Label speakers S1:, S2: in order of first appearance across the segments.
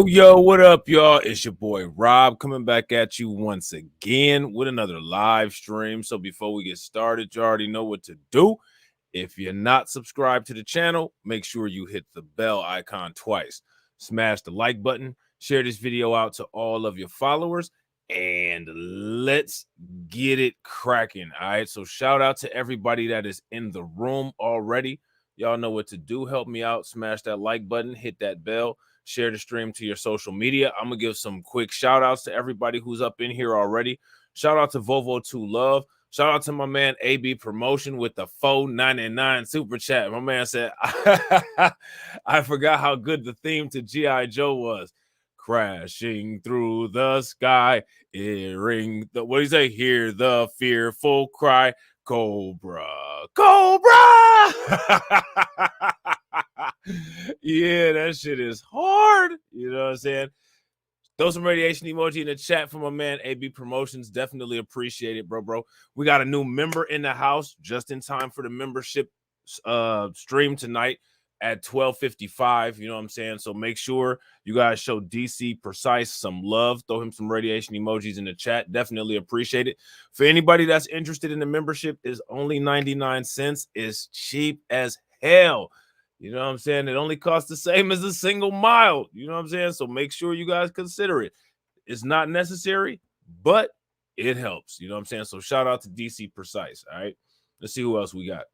S1: Yo, what up, y'all? It's your boy Rob coming back at you once again with another live stream. So before we get started, you already know what to do. If you're not subscribed to the channel, make sure you hit the bell icon twice. Smash the like button, share this video out to all of your followers, and let's get it cracking. All right, so shout out to everybody that is in the room already. Y'all know what to do. Help me out. Smash that like button, hit that bell, share the stream to your social media. I'm going to give some quick shout outs to everybody who's up in here already. Shout out to Volvo2 Love. Shout out to my man AB Promotion with the $4.99 super chat. My man said, I forgot how good the theme to G.I. Joe was. Crashing through the sky, hearing the, what do you say? Hear the fearful cry. Cobra. Yeah, that shit is hard. You know what I'm saying? Throw some radiation emoji in the chat for my man AB Promotions. Definitely appreciate it, bro. We got a new member in the house just in time for the membership stream tonight at 12:55. You know what I'm saying? So make sure you guys show DC Precise some love. Throw him some radiation emojis in the chat. Definitely appreciate it. For anybody that's interested in the membership, is only 99 cents. It's cheap as hell. You know what I'm saying? It only costs the same as a single mile. You know what I'm saying? So make sure you guys consider it. It's not necessary, but it helps. You know what I'm saying? So shout out to DC Precise. All right. Let's see who else we got.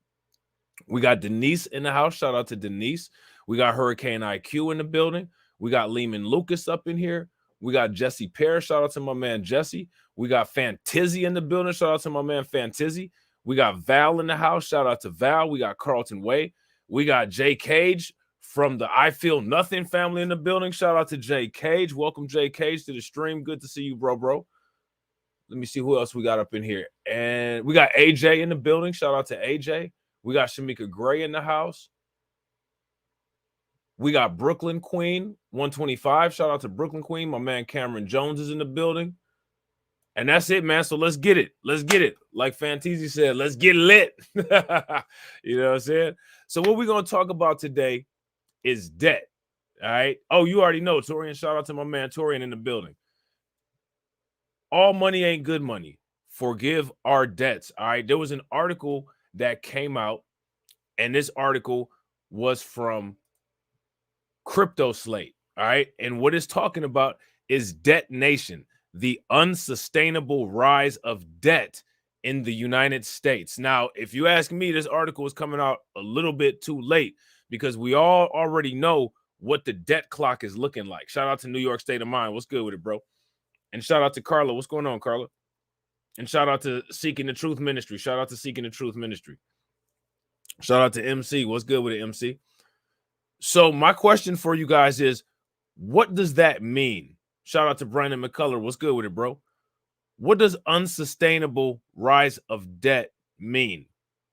S1: We got Denise in the house. Shout out to Denise. We got Hurricane IQ in the building. We got Lehman Lucas up in here. We got Jesse Parrish. Shout out to my man Jesse. We got Fantizzi in the building. Shout out to my man Fantizzi. We got Val in the house. Shout out to Val. We got Carlton Way. We got Jay Cage from the I Feel Nothing family in the building. Shout out to Jay Cage. Welcome, Jay Cage, to the stream. Good to see you, bro. Let me see who else we got up in here. And we got AJ in the building. Shout out to AJ. We got Shamika Gray in the house. We got Brooklyn Queen 125. Shout out to Brooklyn Queen. My man Cameron Jones is in the building. And that's it, man. So let's get it. Let's get it. Like Fantizzi said, let's get lit. You know what I'm saying? So what we're going to talk about today is debt. All right. Oh, you already know. Torian, shout out to my man Torian in the building. All money ain't good money. Forgive our debts. All right. There was an article that came out, and this article was from Crypto Slate. All right. And what it's talking about is Debt Nation, the unsustainable rise of debt in the United States. Now, if you ask me, this article is coming out a little bit too late because we all already know what the debt clock is looking like. Shout out to New York State of Mind. What's good with it, bro? And shout out to Carla. What's going on, Carla? And shout out to Seeking the Truth Ministry. Shout out to Seeking the Truth Ministry. Shout out to MC. What's good with it, MC? So my question for you guys is, what does that mean? Shout out to Brandon McCullough. What's good with it, bro? What does unsustainable rise of debt mean?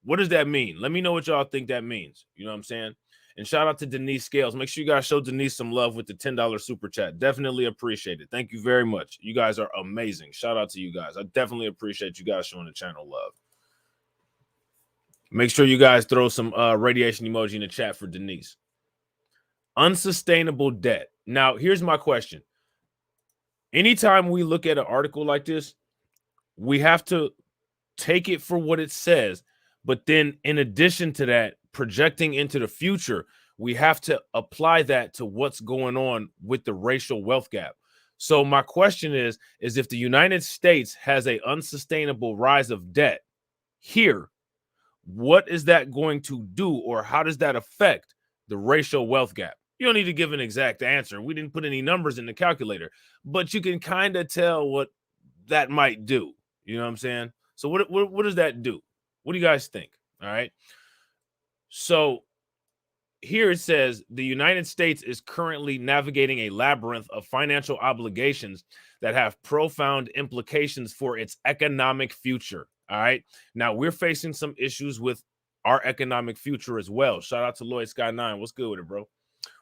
S1: What does that mean? Let me know what y'all think that means. You know what I'm saying? And shout out to Denise Scales. Make sure you guys show Denise some love with the $10 super chat. Definitely appreciate it. Thank you very much. You guys are amazing. Shout out to you guys. I definitely appreciate you guys showing the channel love. Make sure you guys throw some radiation emoji in the chat for Denise. Unsustainable debt. Now, here's my question. Anytime we look at an article like this, we have to take it for what it says. But then in addition to that, projecting into the future, we have to apply that to what's going on with the racial wealth gap. So my question is if the United States has an unsustainable rise of debt here, what is that going to do, or how does that affect the racial wealth gap? You don't need to give an exact answer. We didn't put any numbers in the calculator, but you can kind of tell what that might do. You know what I'm saying? So what does that do? What do you guys think? All right. So here it says the United States is currently navigating a labyrinth of financial obligations that have profound implications for its economic future. All right. Now we're facing some issues with our economic future as well. Shout out to Lloyd Sky 9. What's good with it, bro?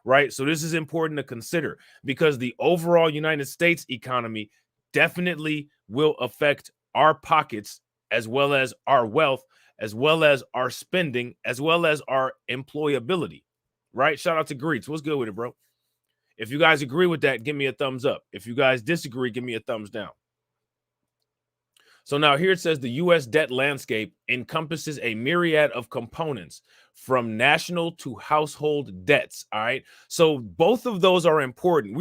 S1: Right. So this is important to consider because the overall United States economy definitely will affect our pockets as well as our wealth, as well as our spending, as well as our employability. Right. Shout out to Greets. What's good with it, bro? If you guys agree with that, give me a thumbs up. If you guys disagree, give me a thumbs down. So now here it says the U.S. debt landscape encompasses a myriad of components from national to household debts. All right. So both of those are important.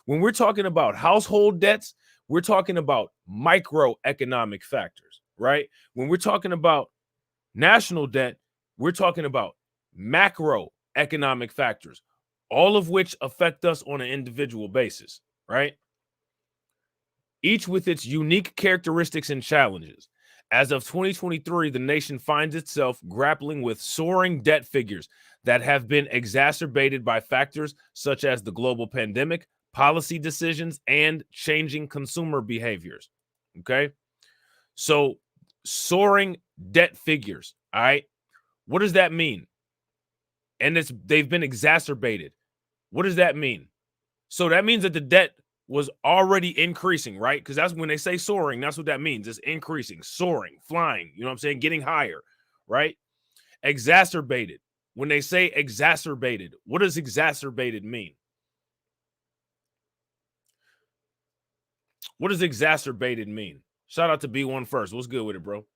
S1: When we're talking about household debts, we're talking about microeconomic factors, right? When we're talking about national debt, we're talking about macroeconomic factors, all of which affect us on an individual basis, right? Each with its unique characteristics and challenges. As of 2023, the nation finds itself grappling with soaring debt figures that have been exacerbated by factors such as the global pandemic, policy decisions, and changing consumer behaviors. Okay? So, soaring debt figures, all right? What does that mean? And they've been exacerbated. What does that mean? So that means that the debt was already increasing, right? Because that's when they say soaring, that's what that means. It's increasing, soaring, flying, you know what I'm saying? Getting higher, right? Exacerbated. When they say exacerbated, what does exacerbated mean? What does exacerbated mean? Shout out to B1 First. What's good with it, bro?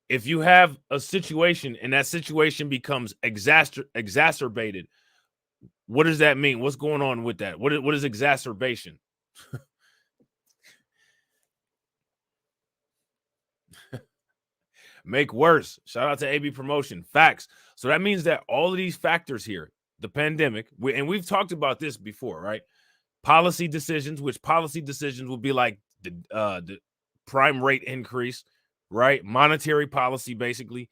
S1: If you have a situation and that situation becomes exacerbated, what does that mean? What's going on with that? What is exacerbation? Make worse. Shout out to AB Promotion. Facts. So that means that all of these factors here, the pandemic, and we've talked about this before, right? Policy decisions, which policy decisions would be like the prime rate increase, right? Monetary policy, basically,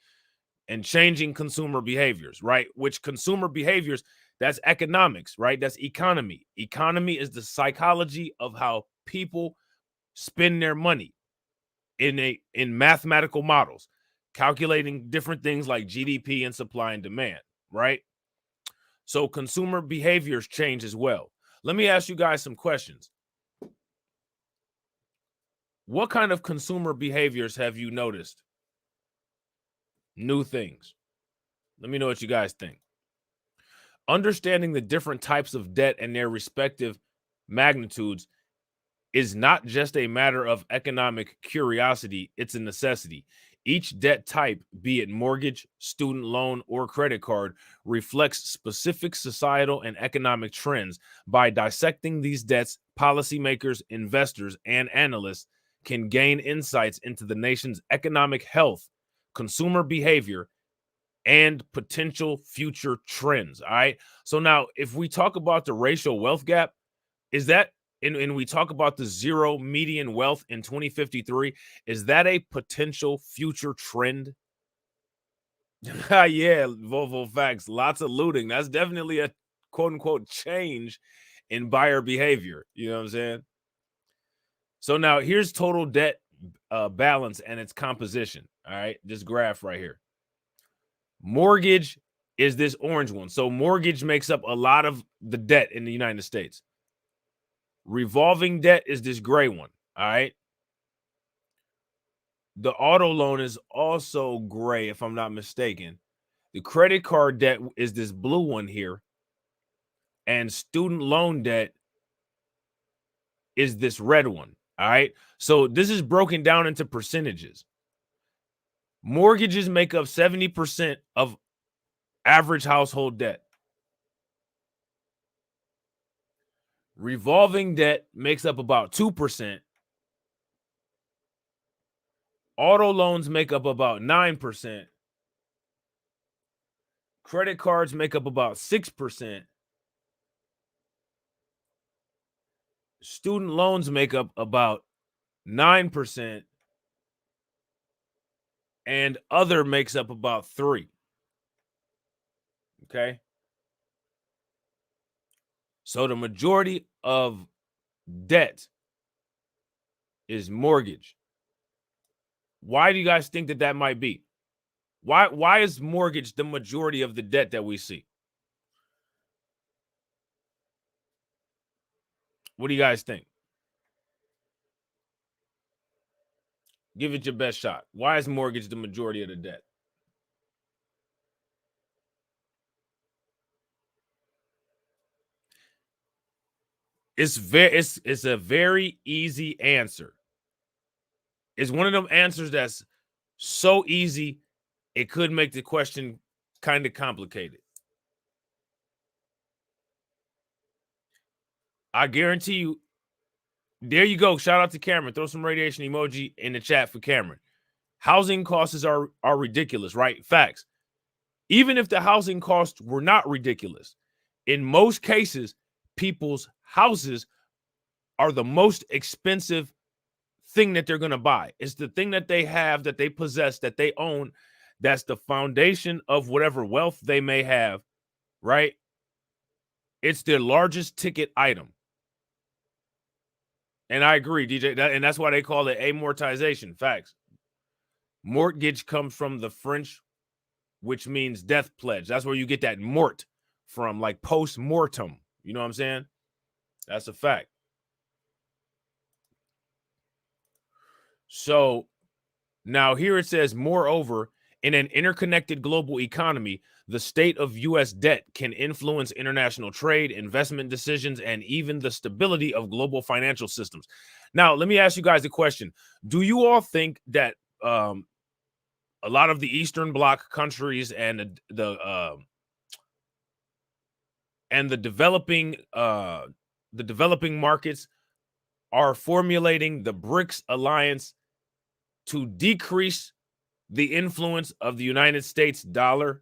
S1: and changing consumer behaviors, right? Which consumer behaviors, that's economics, right? That's economy. Economy is the psychology of how people spend their money in mathematical models, calculating different things like GDP and supply and demand, right? So consumer behaviors change as well. Let me ask you guys some questions. What kind of consumer behaviors have you noticed? New things. Let me know what you guys think. Understanding the different types of debt and their respective magnitudes is not just a matter of economic curiosity, it's a necessity. Each debt type, be it mortgage, student loan, or credit card, reflects specific societal and economic trends. By dissecting these debts, policymakers, investors, and analysts can gain insights into the nation's economic health, consumer behavior, and potential future trends. All right. So now, if we talk about the racial wealth gap, is that and we talk about the zero median wealth in 2053, is that a potential future trend? Yeah, Volvo facts. Lots of looting. That's definitely a quote unquote change in buyer behavior. You know what I'm saying? So now here's total debt balance and its composition. All right. This graph right here. Mortgage is this orange one. So mortgage makes up a lot of the debt in the United States. Revolving debt is this gray one. All right. The auto loan is also gray, if I'm not mistaken. The credit card debt is this blue one here. And student loan debt is this red one. All right. So this is broken down into percentages. Mortgages make up 70% of average household debt. Revolving debt makes up about 2%. Auto loans make up about 9%. Credit cards make up about 6%. Student loans make up about 9%. And other makes up about 3%. Okay. So the majority of debt is mortgage. Why do you guys think that that might be? Why is mortgage the majority of the debt that we see? What do you guys think? Give it your best shot. Why is mortgage the majority of the debt? It's a very easy answer. It's one of them answers that's so easy it could make the question kind of complicated. I guarantee you. There you go. Shout out to Cameron. Throw some radiation emoji in the chat for Cameron. Housing costs are ridiculous, right? Facts. Even if the housing costs were not ridiculous, in most cases, people's houses are the most expensive thing that they're going to buy. It's the thing that they have, that they possess, that they own. That's the foundation of whatever wealth they may have, right? It's their largest ticket item. And I agree, DJ. And that's why they call it amortization. Facts. Mortgage comes from the French, which means death pledge. That's where you get that mort from, like post-mortem. You know what I'm saying? That's a fact. So now here it says, moreover, in an interconnected global economy, the state of U.S. debt can influence international trade, investment decisions, and even the stability of global financial systems. Now, let me ask you guys a question. Do you all think that a lot of the Eastern Bloc countries and the developing markets are formulating the BRICS alliance to decrease the influence of the United States dollar?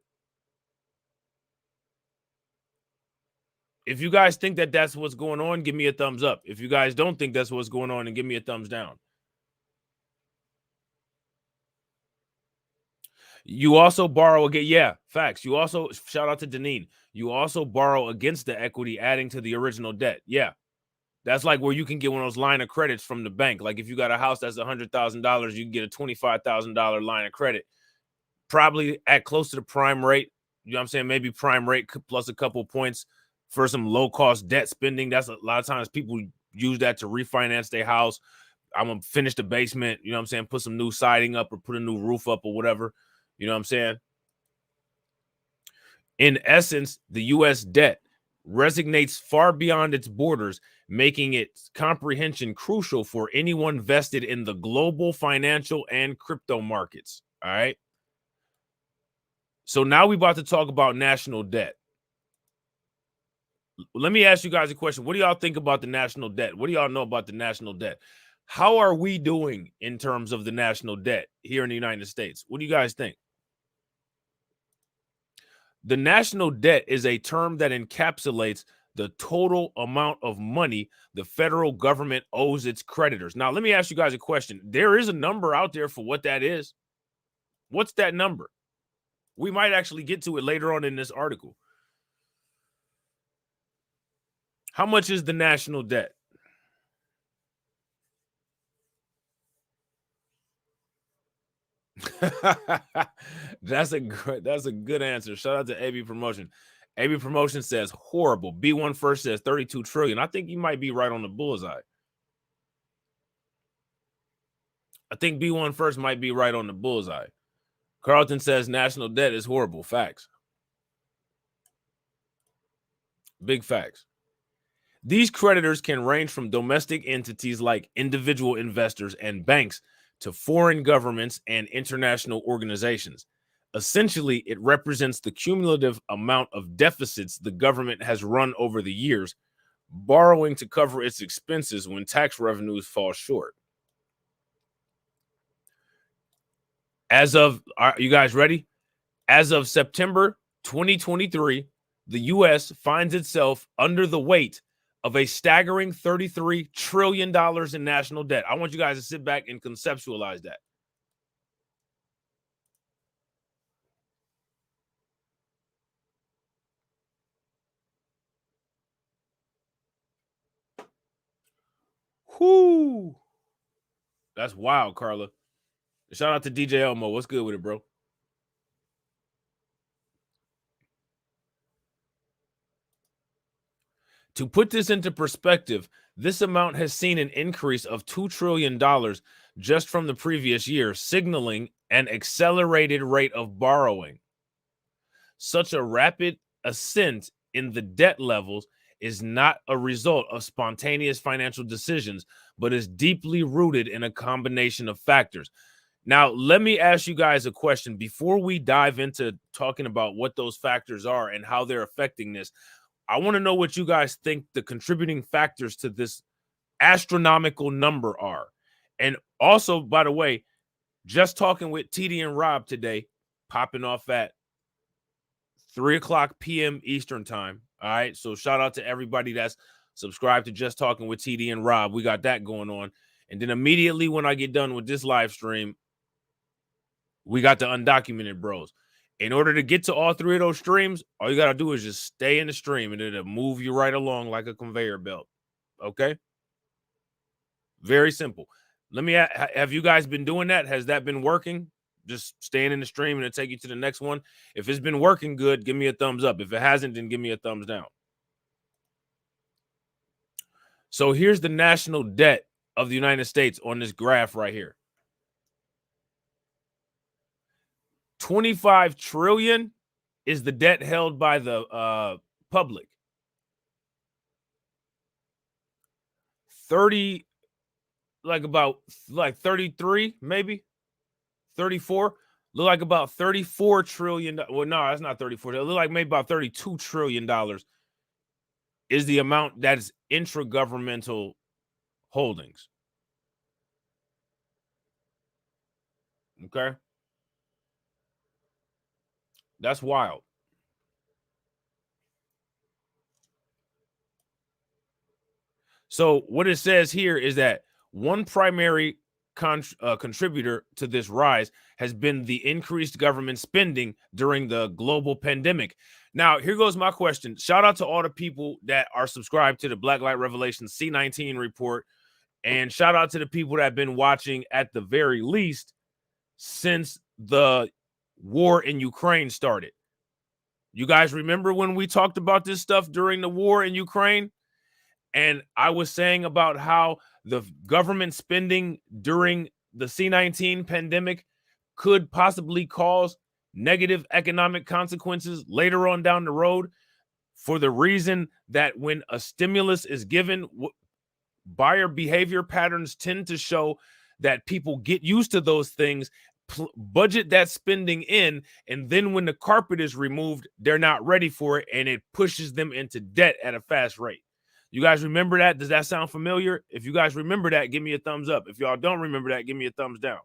S1: If you guys think that that's what's going on, give me a thumbs up. If you guys don't think that's what's going on, and give me a thumbs down. You also borrow again. Yeah, facts. You also, shout out to Deneen. You also borrow against the equity, adding to the original debt. Yeah. That's like where you can get one of those line of credits from the bank. Like if you got a house that's $100,000, you can get a $25,000 line of credit, probably at close to the prime rate. You know what I'm saying? Maybe prime rate plus a couple points for some low cost debt spending. That's a lot of times people use that to refinance their house. I'm gonna finish the basement, you know what I'm saying? Put some new siding up or put a new roof up or whatever. You know what I'm saying? In essence, the US debt resonates far beyond its borders, making its comprehension crucial for anyone vested in the global financial and crypto markets. All right. So now we're about to talk about national debt. Let me ask you guys a question. What do y'all think about the national debt? What do y'all know about the national debt? How are we doing in terms of the national debt here in the United States? What do you guys think? The national debt is a term that encapsulates the total amount of money the federal government owes its creditors. Now, let me ask you guys a question. There is a number out there for what that is. What's that number? We might actually get to it later on in this article. How much is the national debt? That's a good answer. Shout out to AB Promotion. AB Promotion says horrible. B1 First says 32 trillion. I think you might be right on the bullseye. I think B1 First might be right on the bullseye. Carlton says national debt is horrible. Facts. Big facts. These creditors can range from domestic entities like individual investors and banks to foreign governments and international organizations. Essentially, it represents the cumulative amount of deficits the government has run over the years, borrowing to cover its expenses when tax revenues fall short. Are you guys ready? As of September 2023, the U.S. finds itself under the weight of a staggering $33 trillion in national debt. I want you guys to sit back and conceptualize that. Whoo! That's wild, Carla. Shout out to DJ Elmo. What's good with it, bro? To put this into perspective, this amount has seen an increase of $2 trillion just from the previous year, signaling an accelerated rate of borrowing. Such a rapid ascent in the debt levels is not a result of spontaneous financial decisions, but is deeply rooted in a combination of factors. Now, let me ask you guys a question before we dive into talking about what those factors are and how they're affecting this. I want to know what you guys think the contributing factors to this astronomical number are. And also, by the way, just talking with TD and Rob today, popping off at 3:00 p.m. Eastern time. All right. So shout out to everybody that's subscribed to Just Talking with TD and Rob. We got that going on. And then immediately when I get done with this live stream, we got the Undocumented Bros. In order to get to all three of those streams, all you got to do is just stay in the stream and it'll move you right along like a conveyor belt. Okay. Very simple. Let me have you guys been doing that? Has that been working? Just staying in the stream and it'll take you to the next one. If it's been working good, give me a thumbs up. If it hasn't, then give me a thumbs down. So here's the national debt of the United States on this graph right here. 25 trillion is the debt held by the public. 30, about 33, maybe 34. Look like about 34 trillion. Well, no, that's not 34. It look like maybe about 32 trillion dollars is the amount that is intragovernmental holdings. Okay. That's wild. So what it says here is that one primary contributor to this rise has been the increased government spending during the global pandemic. Now, here goes my question. Shout out to all the people that are subscribed to the Black Light Revelation C19 report. And shout out to the people that have been watching at the very least since the war in Ukraine started. You guys remember when we talked about this stuff during the war in Ukraine? And I was saying about how the government spending during the C19 pandemic could possibly cause negative economic consequences later on down the road, for the reason that when a stimulus is given, buyer behavior patterns tend to show that people get used to those things, budget that spending in, and then when the carpet is removed, they're not ready for it, and it pushes them into debt at a fast rate. You guys remember that? Does that sound familiar? If you guys remember that, give me a thumbs up. If y'all don't remember that, give me a thumbs down.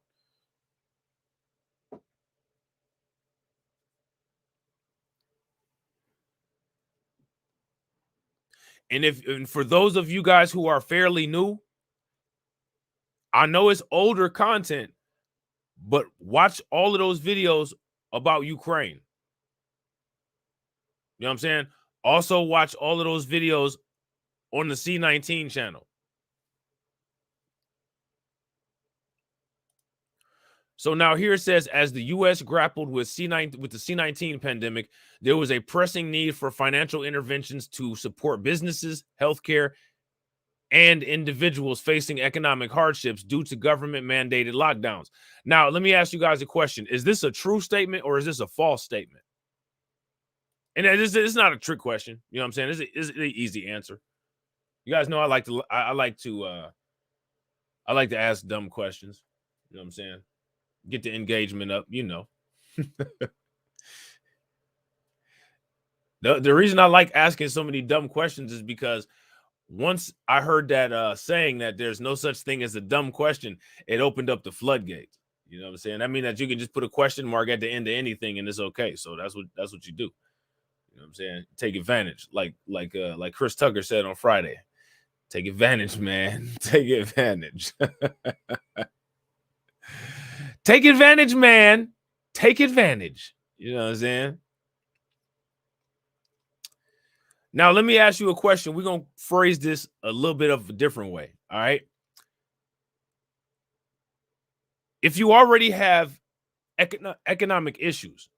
S1: And for those of you guys who are fairly new, I know it's older content, but watch all of those videos about Ukraine. You know what I'm saying? Also watch all of those videos on the C19 channel. So now here it says, as the U.S. grappled with the C19 pandemic, there was a pressing need for financial interventions to support businesses, healthcare, and individuals facing economic hardships due to government-mandated lockdowns. Now, let me ask you guys a question. Is this a true statement or is this a false statement? And it's not a trick question. You know what I'm saying? It's an easy answer. You guys know I like to ask dumb questions. You know what I'm saying? Get the engagement up, you know. The reason I like asking so many dumb questions is because once I heard that saying that there's no such thing as a dumb question, it opened up the floodgates. You know what I'm saying? That means that you can just put a question mark at the end of anything and it's okay. So that's what you do. You know what I'm saying? Take advantage. Like Chris Tucker said on Friday. Take advantage, man. Take advantage. Take advantage, man. Take advantage. You know what I'm saying? Now, let me ask you a question. We're going to phrase this a little bit of a different way. All right. If you already have economic issues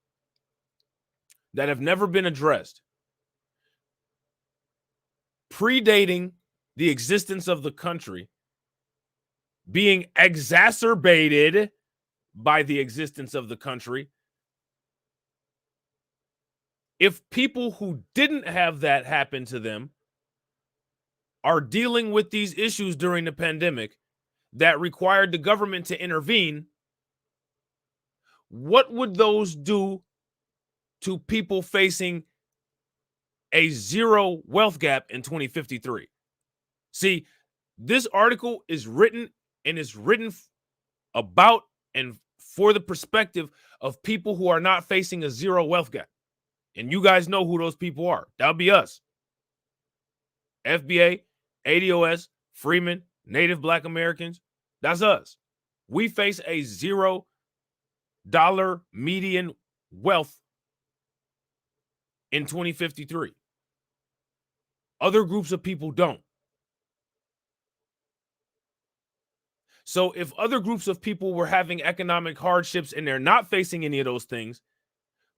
S1: that have never been addressed, predating the existence of the country, being exacerbated by the existence of the country, if people who didn't have that happen to them are dealing with these issues during the pandemic that required the government to intervene, what would those do to people facing a zero wealth gap in 2053? See, this article is written about and for the perspective of people who are not facing a zero wealth gap. And you guys know who those people are. That'll be us. FBA, ADOS, Freeman, Native Black Americans. That's us. We face a $0 median wealth in 2053. Other groups of people don't. So if other groups of people were having economic hardships and they're not facing any of those things,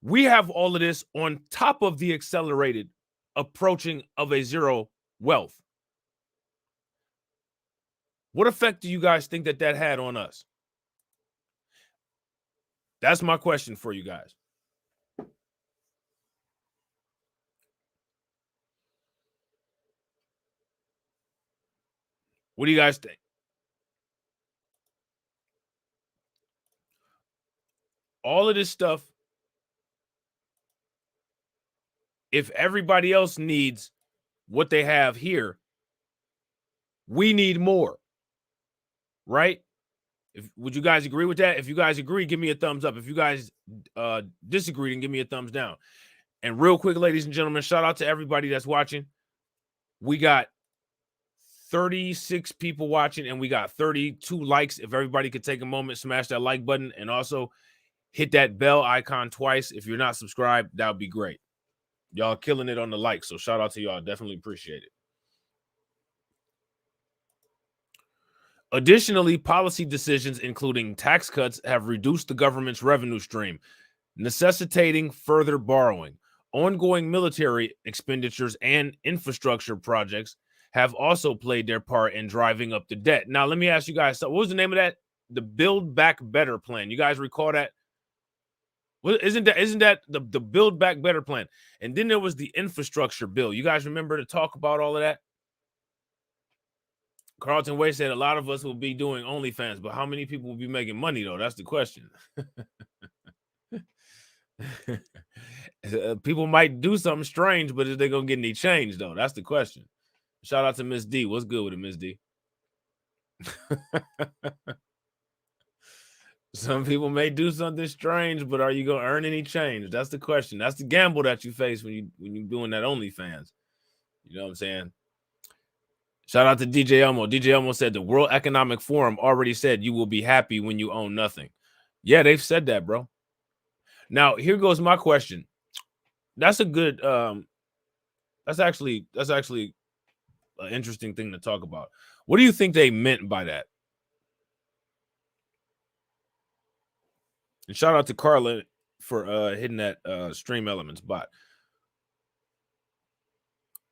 S1: we have all of this on top of the accelerated approaching of a zero wealth. What effect do you guys think that had on us? That's my question for you guys. What do you guys think? All of this stuff, if everybody else needs what they have here, we need more, right? Would you guys agree with that? If you guys agree, give me a thumbs up. If you guys disagree, then give me a thumbs down. And real quick, ladies and gentlemen, shout out to everybody that's watching. We got 36 people watching, and we got 32 likes. If everybody could take a moment, smash that like button, and also hit that bell icon twice. If you're not subscribed, that would be great. Y'all killing it on the like, so shout out to y'all. Definitely appreciate it. Additionally, policy decisions, including tax cuts, have reduced the government's revenue stream, necessitating further borrowing. Ongoing military expenditures and infrastructure projects have also played their part in driving up the debt. Now, let me ask you guys, so what was the name of that? The Build Back Better plan. You guys recall that? Well, isn't that the Build Back Better plan? And then there was the infrastructure bill. You guys remember to talk about all of that? Carlton Way said a lot of us will be doing OnlyFans, but how many people will be making money, though? That's the question. People might do something strange, but is they gonna get any change, though? That's the question. Shout out to Miss D. What's good with it, Miss D? Some people may do something strange, but are you gonna earn any change? That's the question. That's the gamble that you face when you're doing that OnlyFans. You know what I'm saying? Shout out to DJ Elmo. DJ Elmo said the World Economic Forum already said you will be happy when you own nothing. Yeah, they've said that, bro. Now, here goes my question. That's a good that's actually an interesting thing to talk about. What do you think they meant by that? And shout out to Carla for hitting that Stream Elements bot.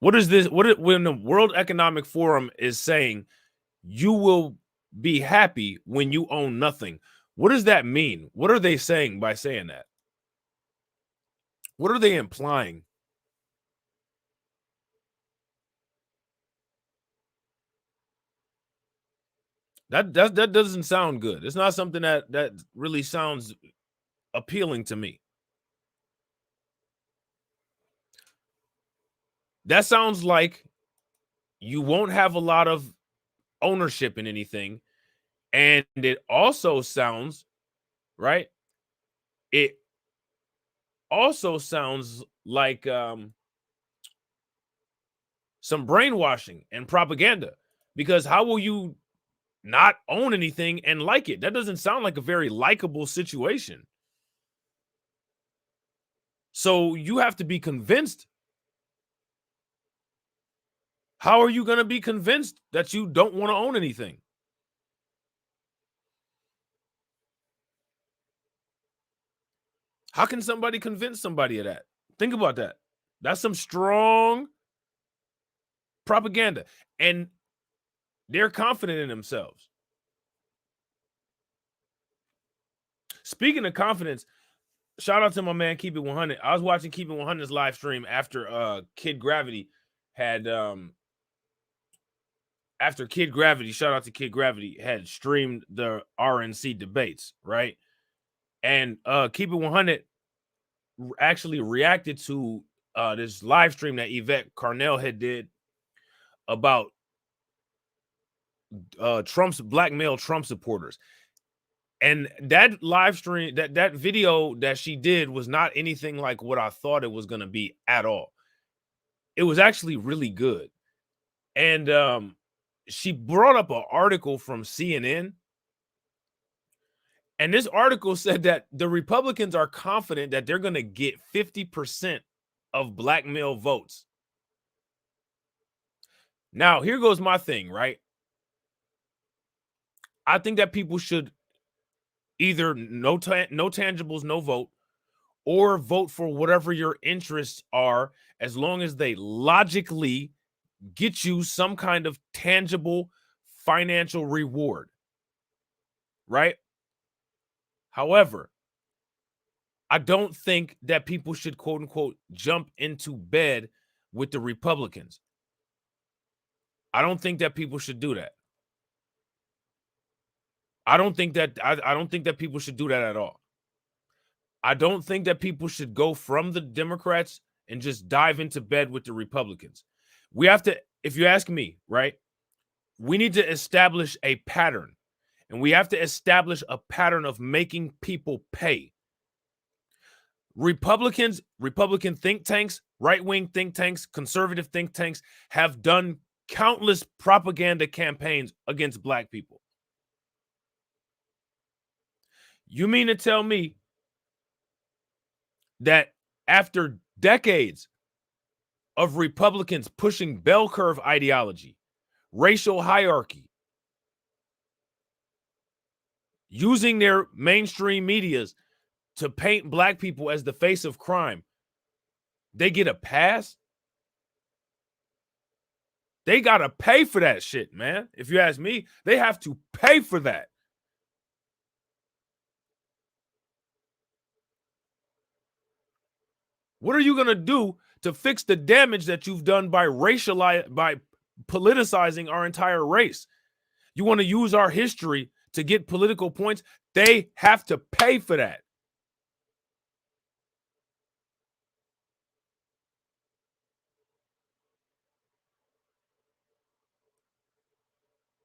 S1: What is this? When the World Economic Forum is saying you will be happy when you own nothing? What does that mean? What are they saying by saying that? What are they implying? That doesn't sound good. It's not something that really sounds appealing to me. That sounds like you won't have a lot of ownership in anything. And it also sounds, right? It also sounds like some brainwashing and propaganda, because how will you not own anything and like it? That doesn't sound like a very likable situation. So you have to be convinced. How are you going to be convinced that you don't want to own anything? How can somebody convince somebody of that? Think about that. That's some strong propaganda. And they're confident in themselves. Speaking of confidence, shout out to my man Keep It 100. I was watching Keep It 100's live stream after Kid Gravity had after Kid Gravity, shout out to Kid Gravity, had streamed the RNC debates, right? And Keep It 100 actually reacted to this live stream that Yvette Carnell had did about Trump's blackmail Trump supporters. And that live stream, that video that she did was not anything like what I thought it was going to be at all. It was actually really good. And she brought up an article from CNN. And this article said that the Republicans are confident that they're going to get 50% of black male votes. Now, here goes my thing, right? I think that people should either no tangibles, no vote, or vote for whatever your interests are, as long as they logically get you some kind of tangible financial reward, right? However, I don't think that people should, quote unquote, jump into bed with the Republicans. I don't think that people should do that. I don't think that people should do that at all. I don't think that people should go from the Democrats and just dive into bed with the Republicans. We have to, if you ask me, right, we need to establish a pattern, and we have to establish a pattern of making people pay. Republican think tanks, right-wing think tanks, conservative think tanks have done countless propaganda campaigns against black people. You mean to tell me that after decades of Republicans pushing bell curve ideology, racial hierarchy, using their mainstream medias to paint black people as the face of crime, they get a pass? They got to pay for that shit, man. If you ask me, they have to pay for that. What are you going to do to fix the damage that you've done by politicizing our entire race? You want to use our history to get political points? They have to pay for that.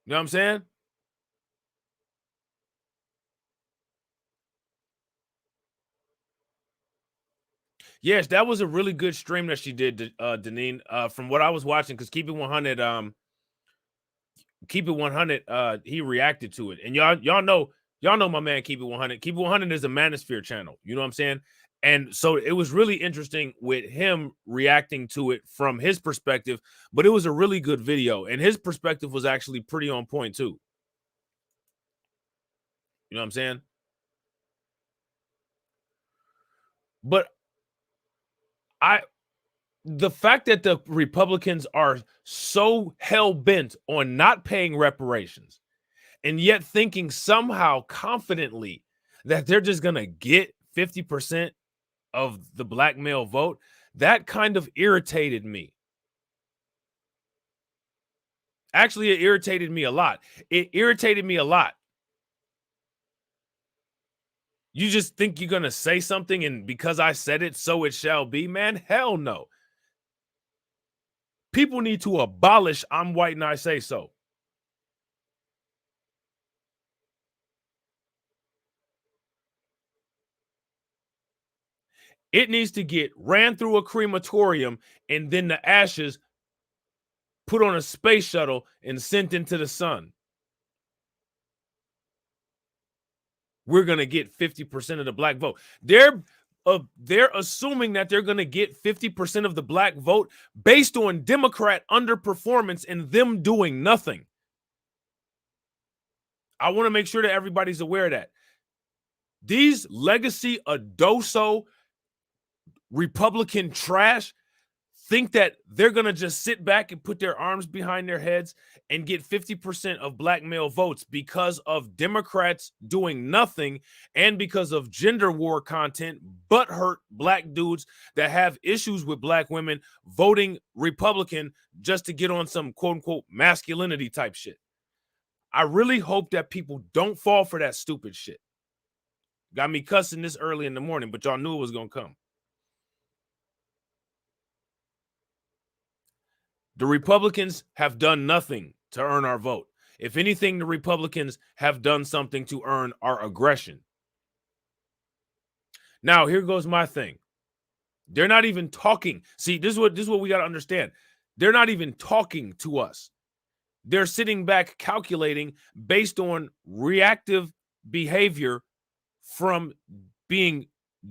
S1: You know what I'm saying? Yes, that was a really good stream that she did, Deneen. From what I was watching, because Keep It 100, he reacted to it, and y'all know my man Keep It 100. Keep It 100 is a Manosphere channel. You know what I'm saying? And so it was really interesting with him reacting to it from his perspective, but it was a really good video, and his perspective was actually pretty on point too. You know what I'm saying? But the fact that the Republicans are so hell-bent on not paying reparations and yet thinking somehow confidently that they're just going to get 50% of the black male vote, that kind of irritated me. Actually, it irritated me a lot. You just think you're going to say something and because I said it, so it shall be, man? Hell no. People need to abolish I'm white and I say so. It needs to get ran through a crematorium and then the ashes put on a space shuttle and sent into the sun. We're going to get 50% of the black vote. They're assuming that they're going to get 50% of the black vote based on Democrat underperformance and them doing nothing. I want to make sure that everybody's aware of that. These legacy adoso Republican trash think that they're going to just sit back and put their arms behind their heads and get 50% of black male votes because of Democrats doing nothing and because of gender war content, butthurt black dudes that have issues with black women voting Republican just to get on some quote unquote masculinity type shit. I really hope that people don't fall for that stupid shit. Got me cussing this early in the morning, but y'all knew it was going to come. The Republicans have done nothing to earn our vote. If anything, the Republicans have done something to earn our aggression. Now, here goes my thing. They're not even talking. See, this is what we got to understand. They're not even talking to us. They're sitting back calculating based on reactive behavior from being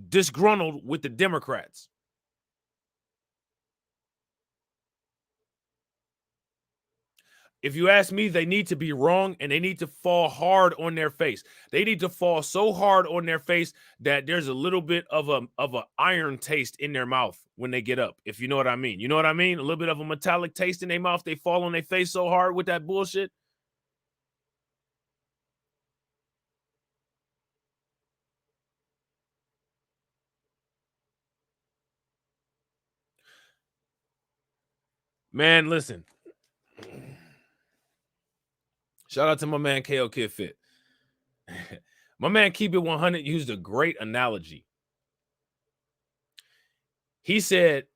S1: disgruntled with the Democrats. If you ask me, they need to be wrong and they need to fall hard on their face. They need to fall so hard on their face that there's a little bit of a iron taste in their mouth when they get up, if you know what I mean. You know what I mean? A little bit of a metallic taste in their mouth. They fall on their face so hard with that bullshit. Man, listen. Shout out to my man KO Kid Fit. My man Keep It 100 used a great analogy. He said,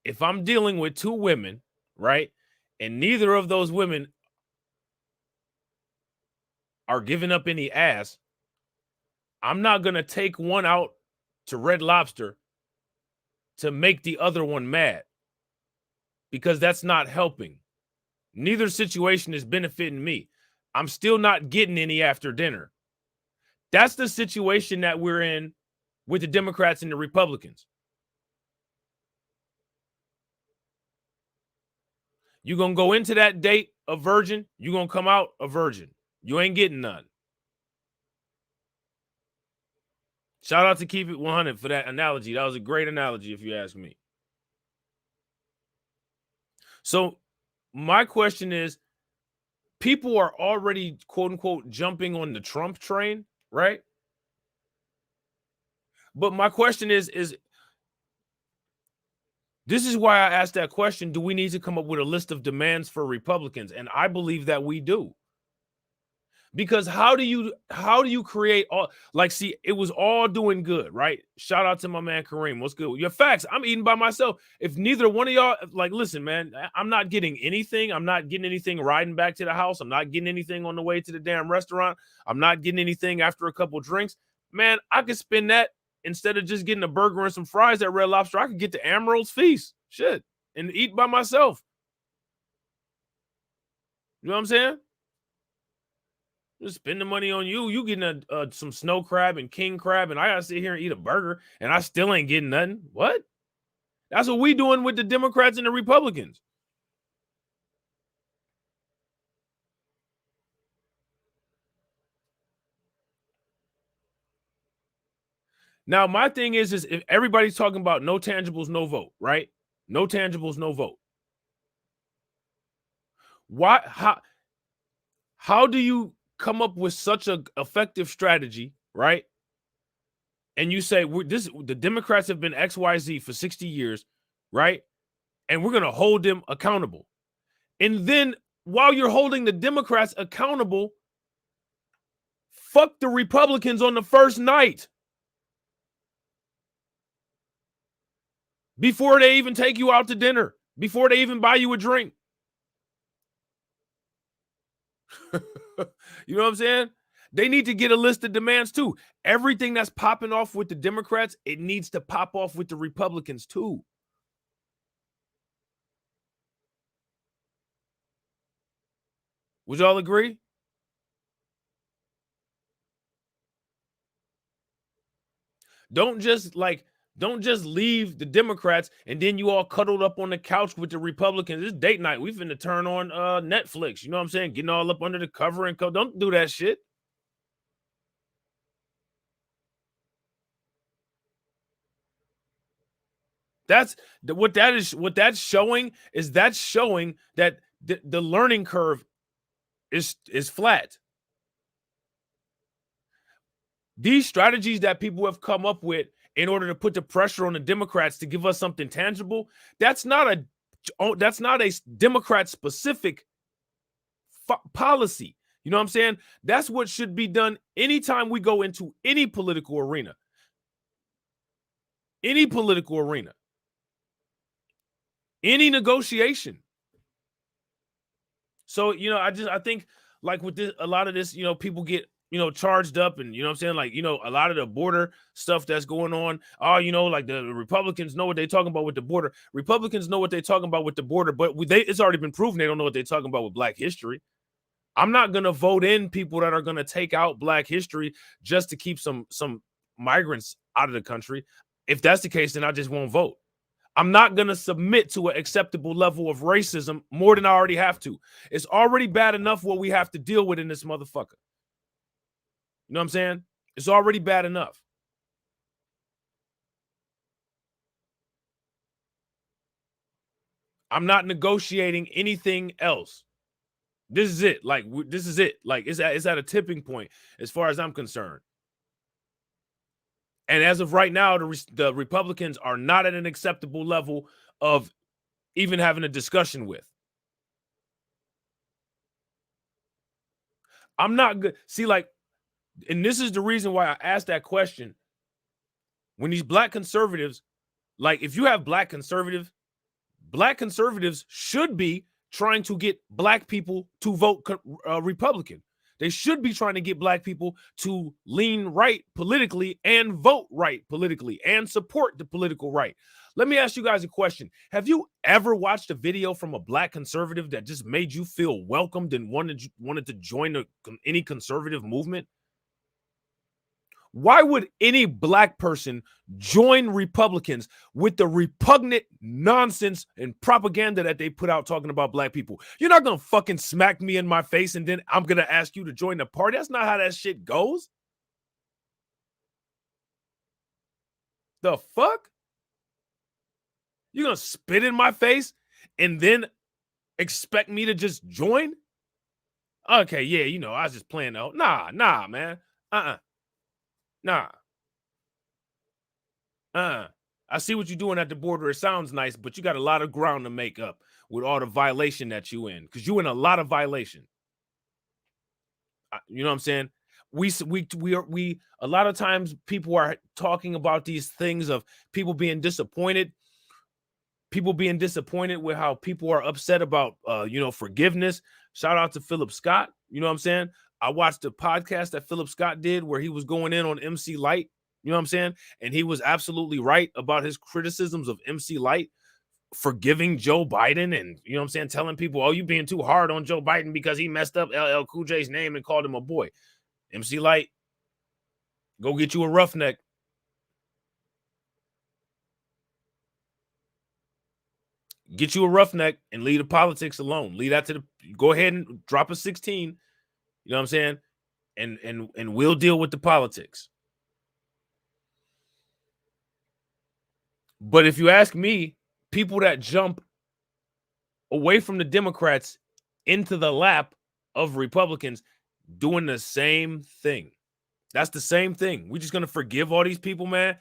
S1: if I'm dealing with two women, right, and neither of those women are giving up any ass, I'm not going to take one out to Red Lobster to make the other one mad. because that's not helping. Neither situation is benefiting me. I'm still not getting any after dinner. That's the situation that we're in with the Democrats and the Republicans. You're going to go into that date a virgin, you're going to come out a virgin. You ain't getting none. Shout out to Keep It 100 for that analogy. That was a great analogy, if you ask me. So my question is, people are already, quote unquote, jumping on the Trump train, right? But my question is this is why I asked that question. Do we need to come up with a list of demands for Republicans? And I believe that we do. Because how do you create all, like, see, it was all doing good, right? Shout out to my man Kareem. What's good? Your facts. I'm eating by myself. If neither one of y'all, like, listen, man, I'm not getting anything. I'm not getting anything riding back to the house. I'm not getting anything on the way to the damn restaurant. I'm not getting anything after a couple drinks. Man, I could spend that instead of just getting a burger and some fries at Red Lobster. I could get to Emerald's Feast, shit, and eat by myself. You know what I'm saying? Just spend the money on you. You getting some snow crab and king crab, and I gotta sit here and eat a burger, and I still ain't getting nothing. What? That's what we doing with the Democrats and the Republicans. Now, my thing is if everybody's talking about no tangibles, no vote, right? No tangibles, no vote. Why? How do you come up with such an effective strategy, right? And you say the Democrats have been XYZ for 60 years, right? And we're gonna hold them accountable. And then while you're holding the Democrats accountable, fuck the Republicans on the first night. Before they even take you out to dinner, before they even buy you a drink. You know what I'm saying? They need to get a list of demands too. Everything that's popping off with the Democrats, it needs to pop off with the Republicans too. Would y'all agree? Don't just leave the Democrats and then you all cuddled up on the couch with the Republicans. It's date night. We finna turn on Netflix. You know what I'm saying? Getting all up under the cover and don't do that shit. That's what that's showing is that's showing that the learning curve is flat. These strategies that people have come up with in order to put the pressure on the Democrats to give us something tangible, that's not a Democrat specific policy. You know what I'm saying? That's what should be done anytime we go into any political arena. Any political arena. Any negotiation. So, you know, I think like with this, a lot of this, you know, people get, you know, charged up and, you know what I'm saying? Like, you know, a lot of the border stuff that's going on. Oh, you know, like the Republicans know what they're talking about with the border. Republicans know what they're talking about with the border, but it's already been proven they don't know what they're talking about with Black history. I'm not going to vote in people that are going to take out Black history just to keep some migrants out of the country. If that's the case, then I just won't vote. I'm not going to submit to an acceptable level of racism more than I already have to. It's already bad enough what we have to deal with in this motherfucker. You know what I'm saying? It's already bad enough. I'm not negotiating anything else. This is it. Like, this is it. Like, it's at a tipping point as far as I'm concerned. And as of right now, the Republicans are not at an acceptable level of even having a discussion with. I'm not good. See, like, and this is the reason why I asked that question. When these Black conservatives, like, if you have Black conservatives should be trying to get Black people to vote Republican. They should be trying to get black people to lean right politically and vote right politically and support the political right. Let me ask you guys a question. Have you ever watched a video from a black conservative that just made you feel welcomed and wanted to join any conservative movement? Why would any black person join Republicans with the repugnant nonsense and propaganda that they put out talking about black people? You're not going to fucking smack me in my face and then I'm going to ask you to join the party. That's not how that shit goes. The fuck? You're going to spit in my face and then expect me to just join? Okay, yeah, you know, I was just playing out. Nah, man. Nah. I see what you're doing at the border. It sounds nice, but you got a lot of ground to make up with all the violation that you in, because you in a lot of violation. You know what I'm saying? We a lot of times people are talking about these things of people being disappointed with how people are upset about forgiveness. Shout out to Philip Scott. You know what I'm saying? I watched the podcast that Philip Scott did where he was going in on MC Lyte. You know what I'm saying? And he was absolutely right about his criticisms of MC Lyte forgiving Joe Biden and, you know what I'm saying, telling people, oh, you being too hard on Joe Biden because he messed up LL Cool J's name and called him a boy. MC Lyte, go get you a roughneck. Get you a roughneck and leave the politics alone. Leave that to go ahead and drop a 16. You know what I'm saying? And we'll deal with the politics. But if you ask me, people that jump away from the Democrats into the lap of Republicans doing the same thing. That's the same thing. We're just going to forgive all these people, man.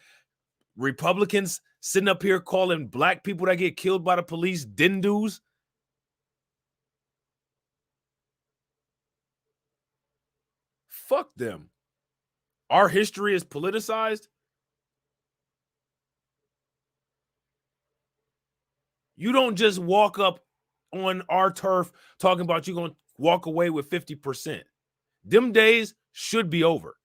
S1: Republicans sitting up here calling black people that get killed by the police dindus. Fuck them. Our history is politicized. You don't just walk up on our turf talking about you're going to walk away with 50%. Them days should be over.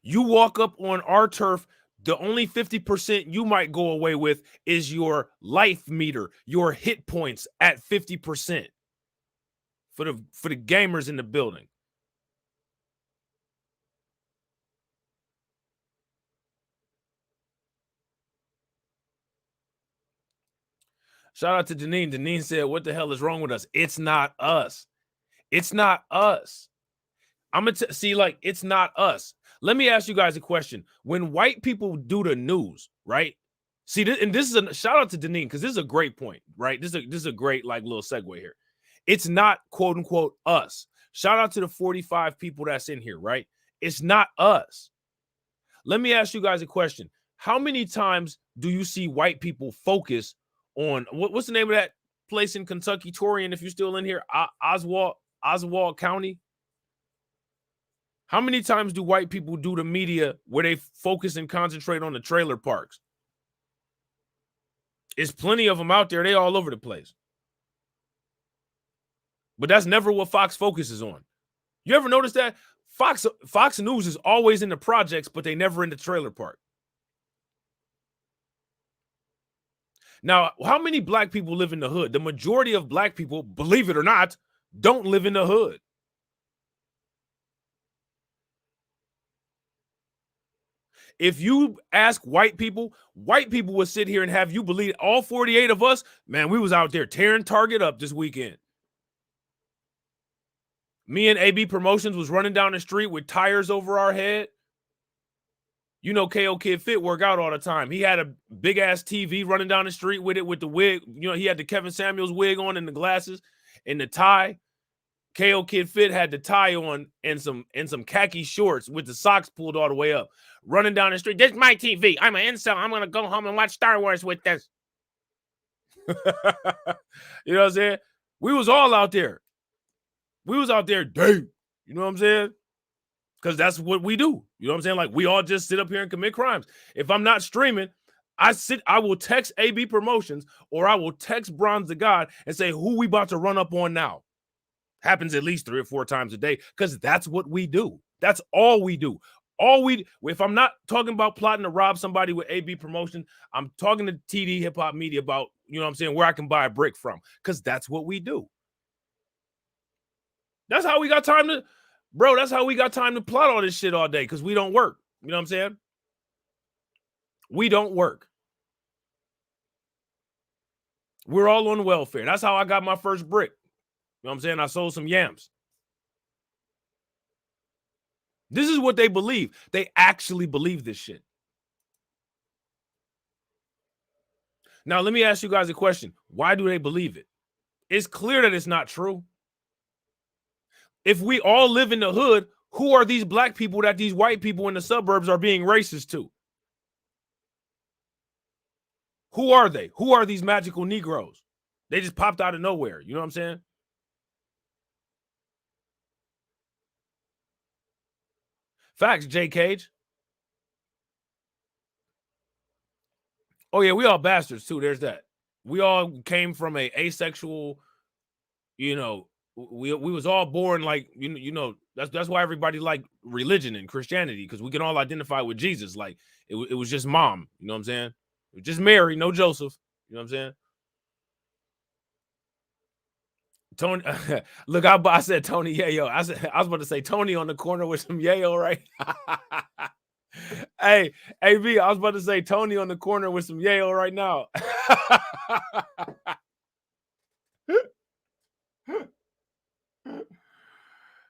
S1: You walk up on our turf, the only 50% you might go away with is your life meter, your hit points at 50% for the gamers in the building. Shout out to Janine. Janine said, what the hell is wrong with us? It's not us. It's not us. I'm going to see, like, it's not us. Let me ask you guys a question. When white people do the news, right? See, and this is a shout out to Deneen, because this is a great point, right? This is a great, like, little segue here. It's not, quote unquote, us. Shout out to the 45 people that's in here, right? It's not us. Let me ask you guys a question. How many times do you see white people focus on what's the name of that place in Kentucky, Torian, if you're still in here, Oswald County? How many times do white people do the media where they focus and concentrate on the trailer parks? There's plenty of them out there. They all over the place. But that's never what Fox focuses on. You ever notice that? Fox News is always in the projects, but they never in the trailer park. Now, how many black people live in the hood? The majority of black people, believe it or not, don't live in the hood. If you ask white people will sit here and have you believe all 48 of us, man, we was out there tearing Target up this weekend. Me and AB Promotions was running down the street with tires over our head. You know, KO Kid Fit work out all the time. He had a big ass TV running down the street with it, with the wig. You know, he had the Kevin Samuels wig on and the glasses and the tie. KO Kid Fit had the tie on and some khaki shorts with the socks pulled all the way up. Running down the street. This is my TV. I'm an incel. I'm going to go home and watch Star Wars with this. You know what I'm saying? We was all out there. We was out there, dang. You know what I'm saying? Because that's what we do. You know what I'm saying? Like, we all just sit up here and commit crimes. If I'm not streaming, I will text AB Promotions or I will text Bronze to God and say, who we about to run up on now? Happens at least 3 or 4 times a day because that's what we do. That's all we do. If I'm not talking about plotting to rob somebody with AB Promotion, I'm talking to TD Hip Hop Media about, you know what I'm saying, where I can buy a brick from, because that's what we do. That's how we got time to, bro, that's how we got time to plot all this shit all day, because we don't work. You know what I'm saying? We don't work. We're all on welfare. That's how I got my first brick. You know what I'm saying? I sold some yams. This is what they believe. They actually believe this shit. Now, let me ask you guys a question. Why do they believe it? It's clear that it's not true. If we all live in the hood, who are these black people that these white people in the suburbs are being racist to? Who are they? Who are these magical Negroes? They just popped out of nowhere. You know what I'm saying? Facts, J. Cage. Oh, yeah, we all bastards, too. There's that. We all came from a asexual, you know, we was all born like, you know, that's why everybody like religion and Christianity, because we can all identify with Jesus. Like, it was just mom. You know what I'm saying? It was just Mary, no Joseph. You know what I'm saying? Tony, look, I said Tony Yayo. I was about to say Tony on the corner with some Yayo, right? Hey, AB, I was about to say Tony on the corner with some Yayo right now.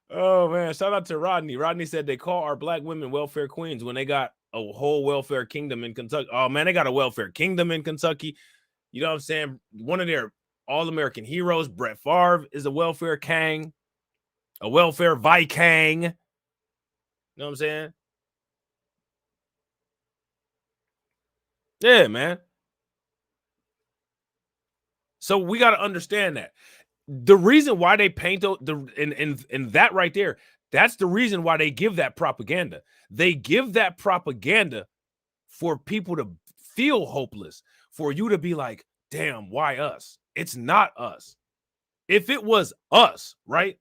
S1: Oh man, shout out to Rodney. Rodney said they call our black women welfare queens when they got a whole welfare kingdom in Kentucky. Oh man, they got a welfare kingdom in Kentucky. You know what I'm saying? One of their all-American heroes, Brett Favre, is a welfare king, a welfare Viking. You know what I'm saying? Yeah, man. So we got to understand that the reason why they paint and that right there, that's the reason why they give that propaganda. They give that propaganda for people to feel hopeless, for you to be like, damn, why us? It's not us. If it was us, right?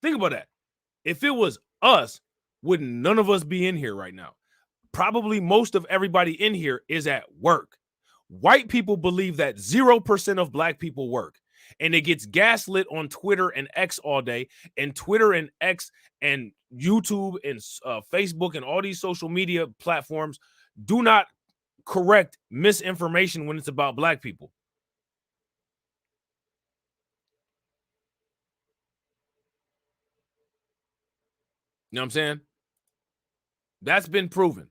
S1: Think about that. If it was us, would none of us be in here right now? Probably most of everybody in here is at work. White people believe that 0% of black people work. And it gets gaslit on Twitter and X all day. And Twitter and X and YouTube and Facebook and all these social media platforms do not correct misinformation when it's about black people. You know what I'm saying? That's been proven.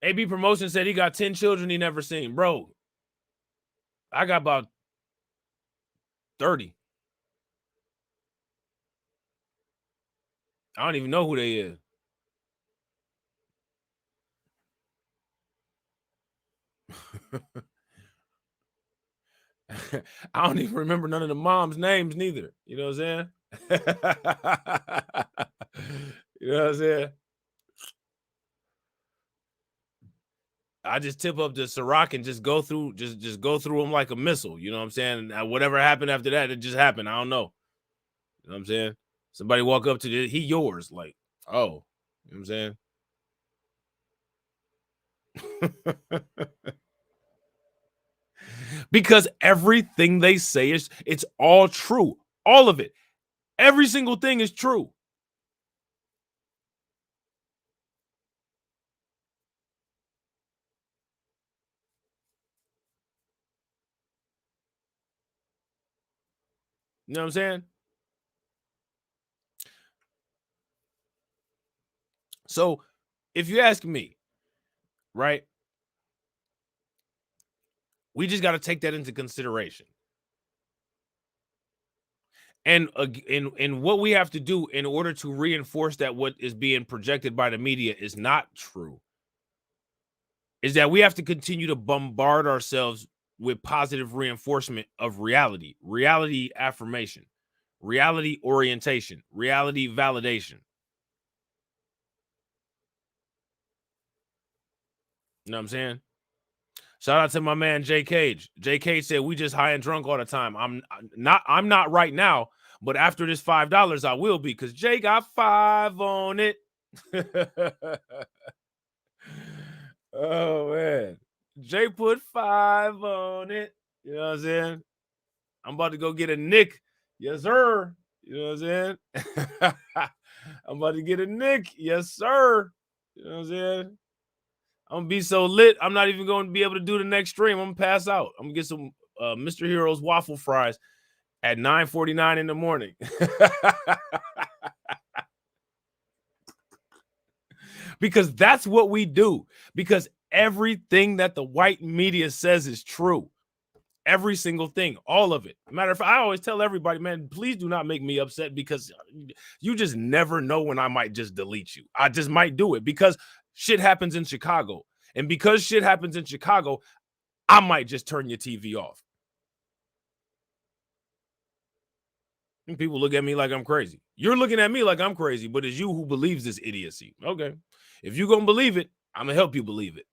S1: AB Promotion said he got 10 children he never seen. Bro, I got about 30. I don't even know who they is. I don't even remember none of the moms' names neither. You know what I'm saying? You know what I'm saying? I just tip up to Ciroc and just go through, just go through them like a missile. You know what I'm saying? And whatever happened after that, it just happened. I don't know. You know what I'm saying? Somebody walk up to he yours, like, oh, you know what I'm saying? Because everything they say it's all true. All of it. Every single thing is true. You know what I'm saying? So if you ask me, right, we just got to take that into consideration. And in what we have to do in order to reinforce that what is being projected by the media is not true is that we have to continue to bombard ourselves with positive reinforcement of reality, reality affirmation, reality orientation, reality validation. You know what I'm saying? Shout out to my man Jay Cage. Jay Cage said we just high and drunk all the time. I'm not right now, but after this $5, I will be, because Jay got 5 on it. Oh man. Jay put 5 on it. You know what I'm saying? I'm about to go get a Nick. Yes, sir. You know what I'm saying? I'm about to get a Nick. Yes, sir. You know what I'm saying? I'm gonna be so lit, I'm not even going to be able to do the next stream. I'm gonna pass out. I'm gonna get some Mr. Heroes waffle fries at 9:49 in the morning. Because that's what we do. Because everything that the white media says is true. Every single thing, all of it. Matter of fact, I always tell everybody, man, please do not make me upset, because you just never know when I might just delete you. I just might do it because shit happens in Chicago. And because shit happens in Chicago, I might just turn your TV off. And people look at me like I'm crazy. You're looking at me like I'm crazy, but it's you who believes this idiocy. Okay. If you're going to believe it, I'm going to help you believe it.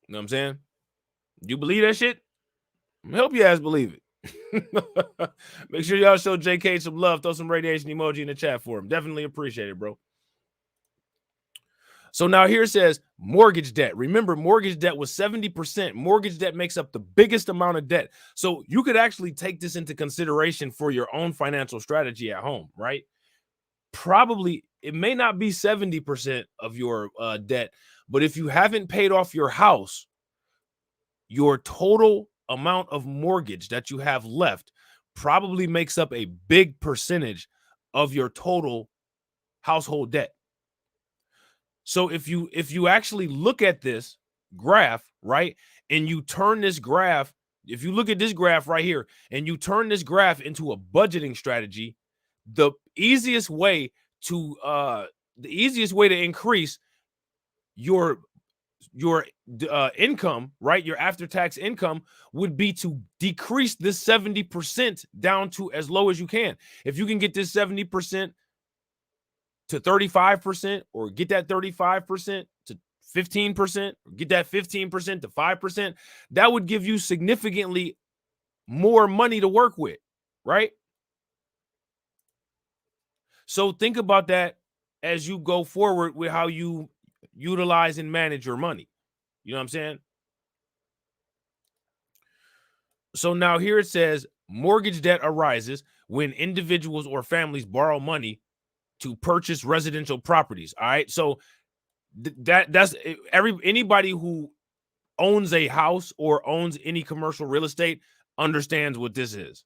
S1: You know what I'm saying? You believe that shit? I'm gonna help you ass believe it. Make sure y'all show JK some love. Throw some radiation emoji in the chat for him. Definitely appreciate it, bro. So now here it says mortgage debt. Remember, mortgage debt was 70%. Mortgage debt makes up the biggest amount of debt. So you could actually take this into consideration for your own financial strategy at home, right? Probably it may not be 70% of your debt, but if you haven't paid off your house, your total amount of mortgage that you have left probably makes up a big percentage of your total household debt. So if you actually look at this graph, right, and you turn this graph, if you look at this graph right here and you turn this graph into a budgeting strategy, the easiest way to increase your income, right, your after-tax income, would be to decrease this 70% down to as low as you can. If you can get this 70% to 35%, or get that 35% to 15%, or get that 15% to 5%, that would give you significantly more money to work with, right? So think about that as you go forward with how you utilize and manage your money. You know what I'm saying? So now here it says mortgage debt arises when individuals or families borrow money to purchase residential properties. All right. So that's anybody who owns a house or owns any commercial real estate understands what this is.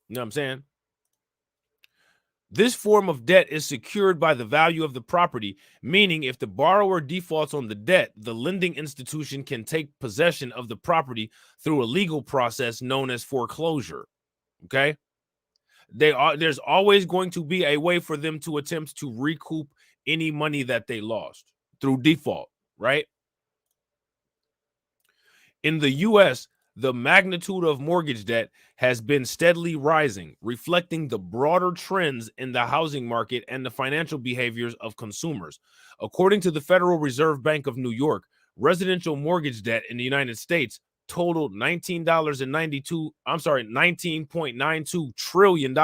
S1: You know what I'm saying? This form of debt is secured by the value of the property, meaning if the borrower defaults on the debt, the lending institution can take possession of the property through a legal process known as foreclosure. Okay? There's always going to be a way for them to attempt to recoup any money that they lost through default, right? In the US, the magnitude of mortgage debt has been steadily rising, reflecting the broader trends in the housing market and the financial behaviors of consumers. According to the Federal Reserve Bank of New York, residential mortgage debt in the United States totaled $19.92 trillion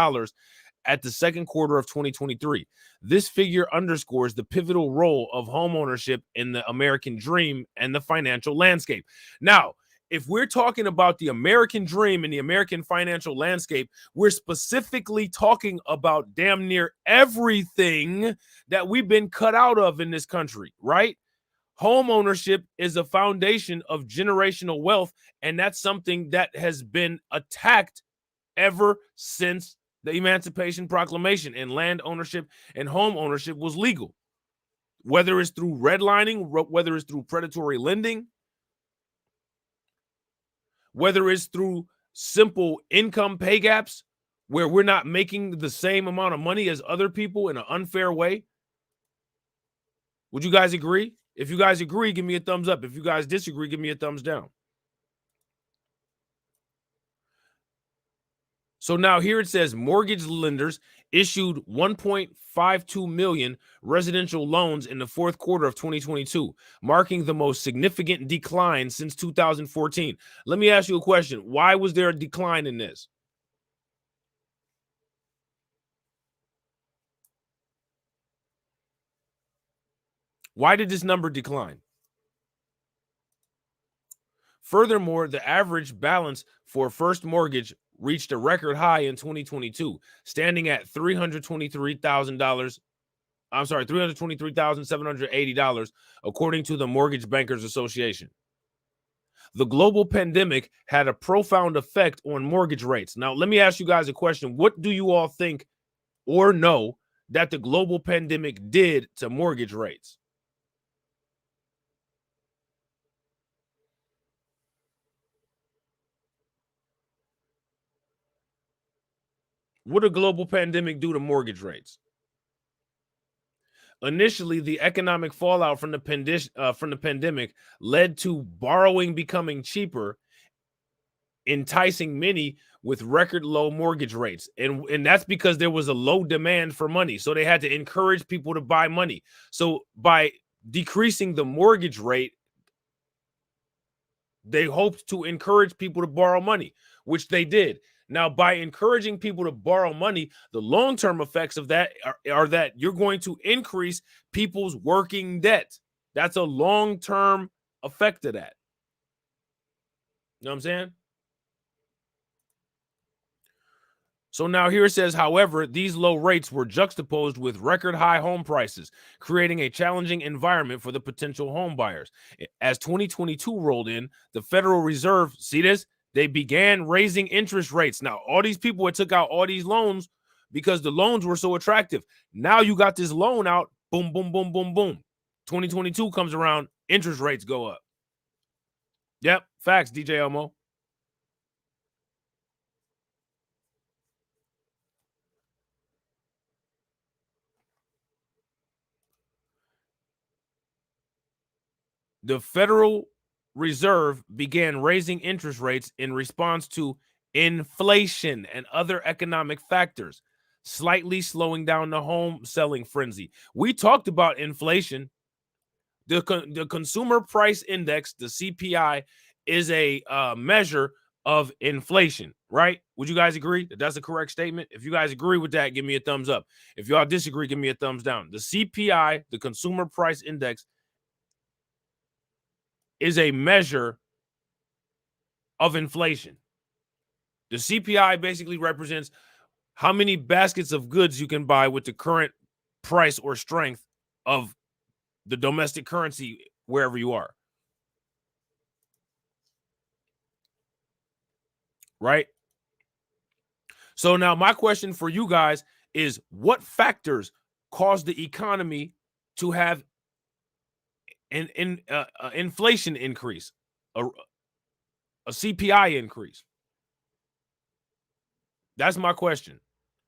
S1: at the second quarter of 2023. This figure underscores the pivotal role of homeownership in the American dream and the financial landscape. Now, if we're talking about the American dream and the American financial landscape, we're specifically talking about damn near everything that we've been cut out of in this country, right? Home ownership is a foundation of generational wealth, and that's something that has been attacked ever since the Emancipation Proclamation, and land ownership and home ownership was legal. Whether it's through redlining, whether it's through predatory lending, whether it's through simple income pay gaps where we're not making the same amount of money as other people in an unfair way. Would you guys agree? If you guys agree, give me a thumbs up. If you guys disagree, give me a thumbs down. So now here it says mortgage lenders issued 1.52 million residential loans in the fourth quarter of 2022, marking the most significant decline since 2014. Let me ask you a question. Why was there a decline in this? Why did this number decline? Furthermore, the average balance for first mortgage reached a record high in 2022, standing at $323,000. I'm sorry, $323,780, according to the Mortgage Bankers Association. The global pandemic had a profound effect on mortgage rates. Now, let me ask you guys a question. What do you all think or know that the global pandemic did to mortgage rates? What did global pandemic do to mortgage rates? Initially, the economic fallout from the pandemic led to borrowing becoming cheaper, enticing many with record low mortgage rates. And that's because there was a low demand for money. So they had to encourage people to buy money. So by decreasing the mortgage rate, they hoped to encourage people to borrow money, which they did. Now, by encouraging people to borrow money, the long-term effects of that are that you're going to increase people's working debt. That's a long-term effect of that. You know what I'm saying? So now here it says, however, these low rates were juxtaposed with record high home prices, creating a challenging environment for the potential home buyers. As 2022 rolled in, the Federal Reserve, see this? They began raising interest rates. Now, all these people that took out all these loans because the loans were so attractive. Now you got this loan out, boom, boom, boom, boom, boom. 2022 comes around, interest rates go up. Yep, facts, DJ Elmo. The Federal Reserve began raising interest rates in response to inflation and other economic factors, slightly slowing down the home selling frenzy. We talked about inflation. The Consumer Price Index, the CPI, is a measure of inflation, right? Would you guys agree that that's a correct statement? If you guys agree with that, give me a thumbs up. If y'all disagree, give me a thumbs down. The CPI, the Consumer Price Index, is a measure of inflation. The CPI basically represents how many baskets of goods you can buy with the current price or strength of the domestic currency wherever you are. Right? So now my question for you guys is, what factors cause the economy to have an inflation increase, a CPI increase? That's my question.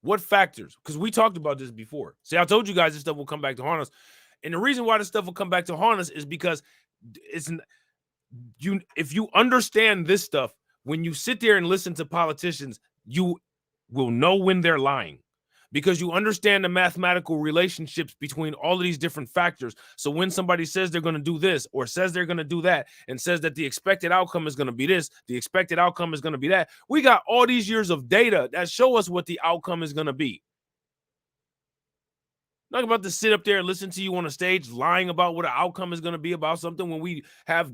S1: What factors? Because we talked about this before. See, I told you guys this stuff will come back to haunt us. And the reason why this stuff will come back to haunt us is because if you understand this stuff, when you sit there and listen to politicians, you will know when they're lying, because you understand the mathematical relationships between all of these different factors. So when somebody says they're going to do this or says they're going to do that and says that the expected outcome is going to be this, the expected outcome is going to be that, we got all these years of data that show us what the outcome is going to be. Not about to sit up there and listen to you on a stage lying about what an outcome is going to be about something when we have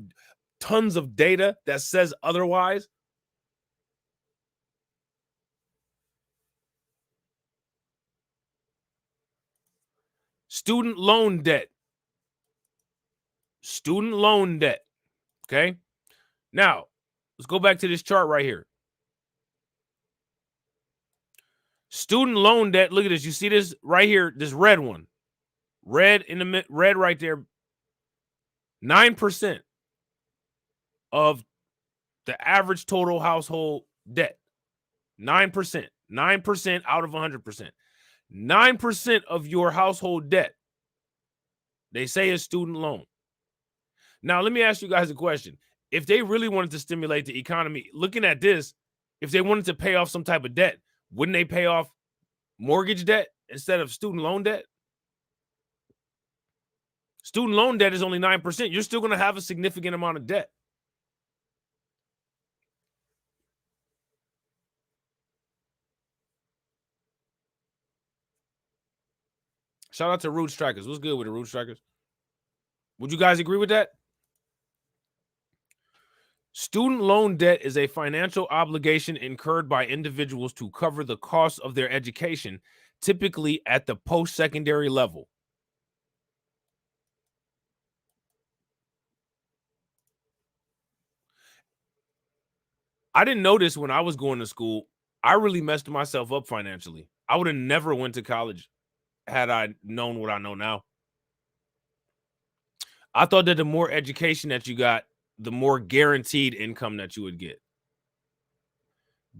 S1: tons of data that says otherwise. Student loan debt. Student loan debt. Okay. Now, let's go back to this chart right here. Student loan debt. Look at this. You see this right here, this red one. Red in the red right there. 9% of the average total household debt. 9%. 9% out of 100%. 9% of your household debt, they say, is student loan. Now, let me ask you guys a question. If they really wanted to stimulate the economy, looking at this, if they wanted to pay off some type of debt, Wouldn't they pay off mortgage debt instead of student loan debt? Student loan debt is only 9%. You're still going to have a significant amount of debt. Shout out to Root Strikers. What's good with the Root Strikers? Would you guys agree with that? Student loan debt is a financial obligation incurred by individuals to cover the cost of their education, typically at the post-secondary level. I didn't know this when I was going to school. I really messed myself up financially. I would have never went to college had I known what I know now. I thought that the more education that you got, the more guaranteed income that you would get.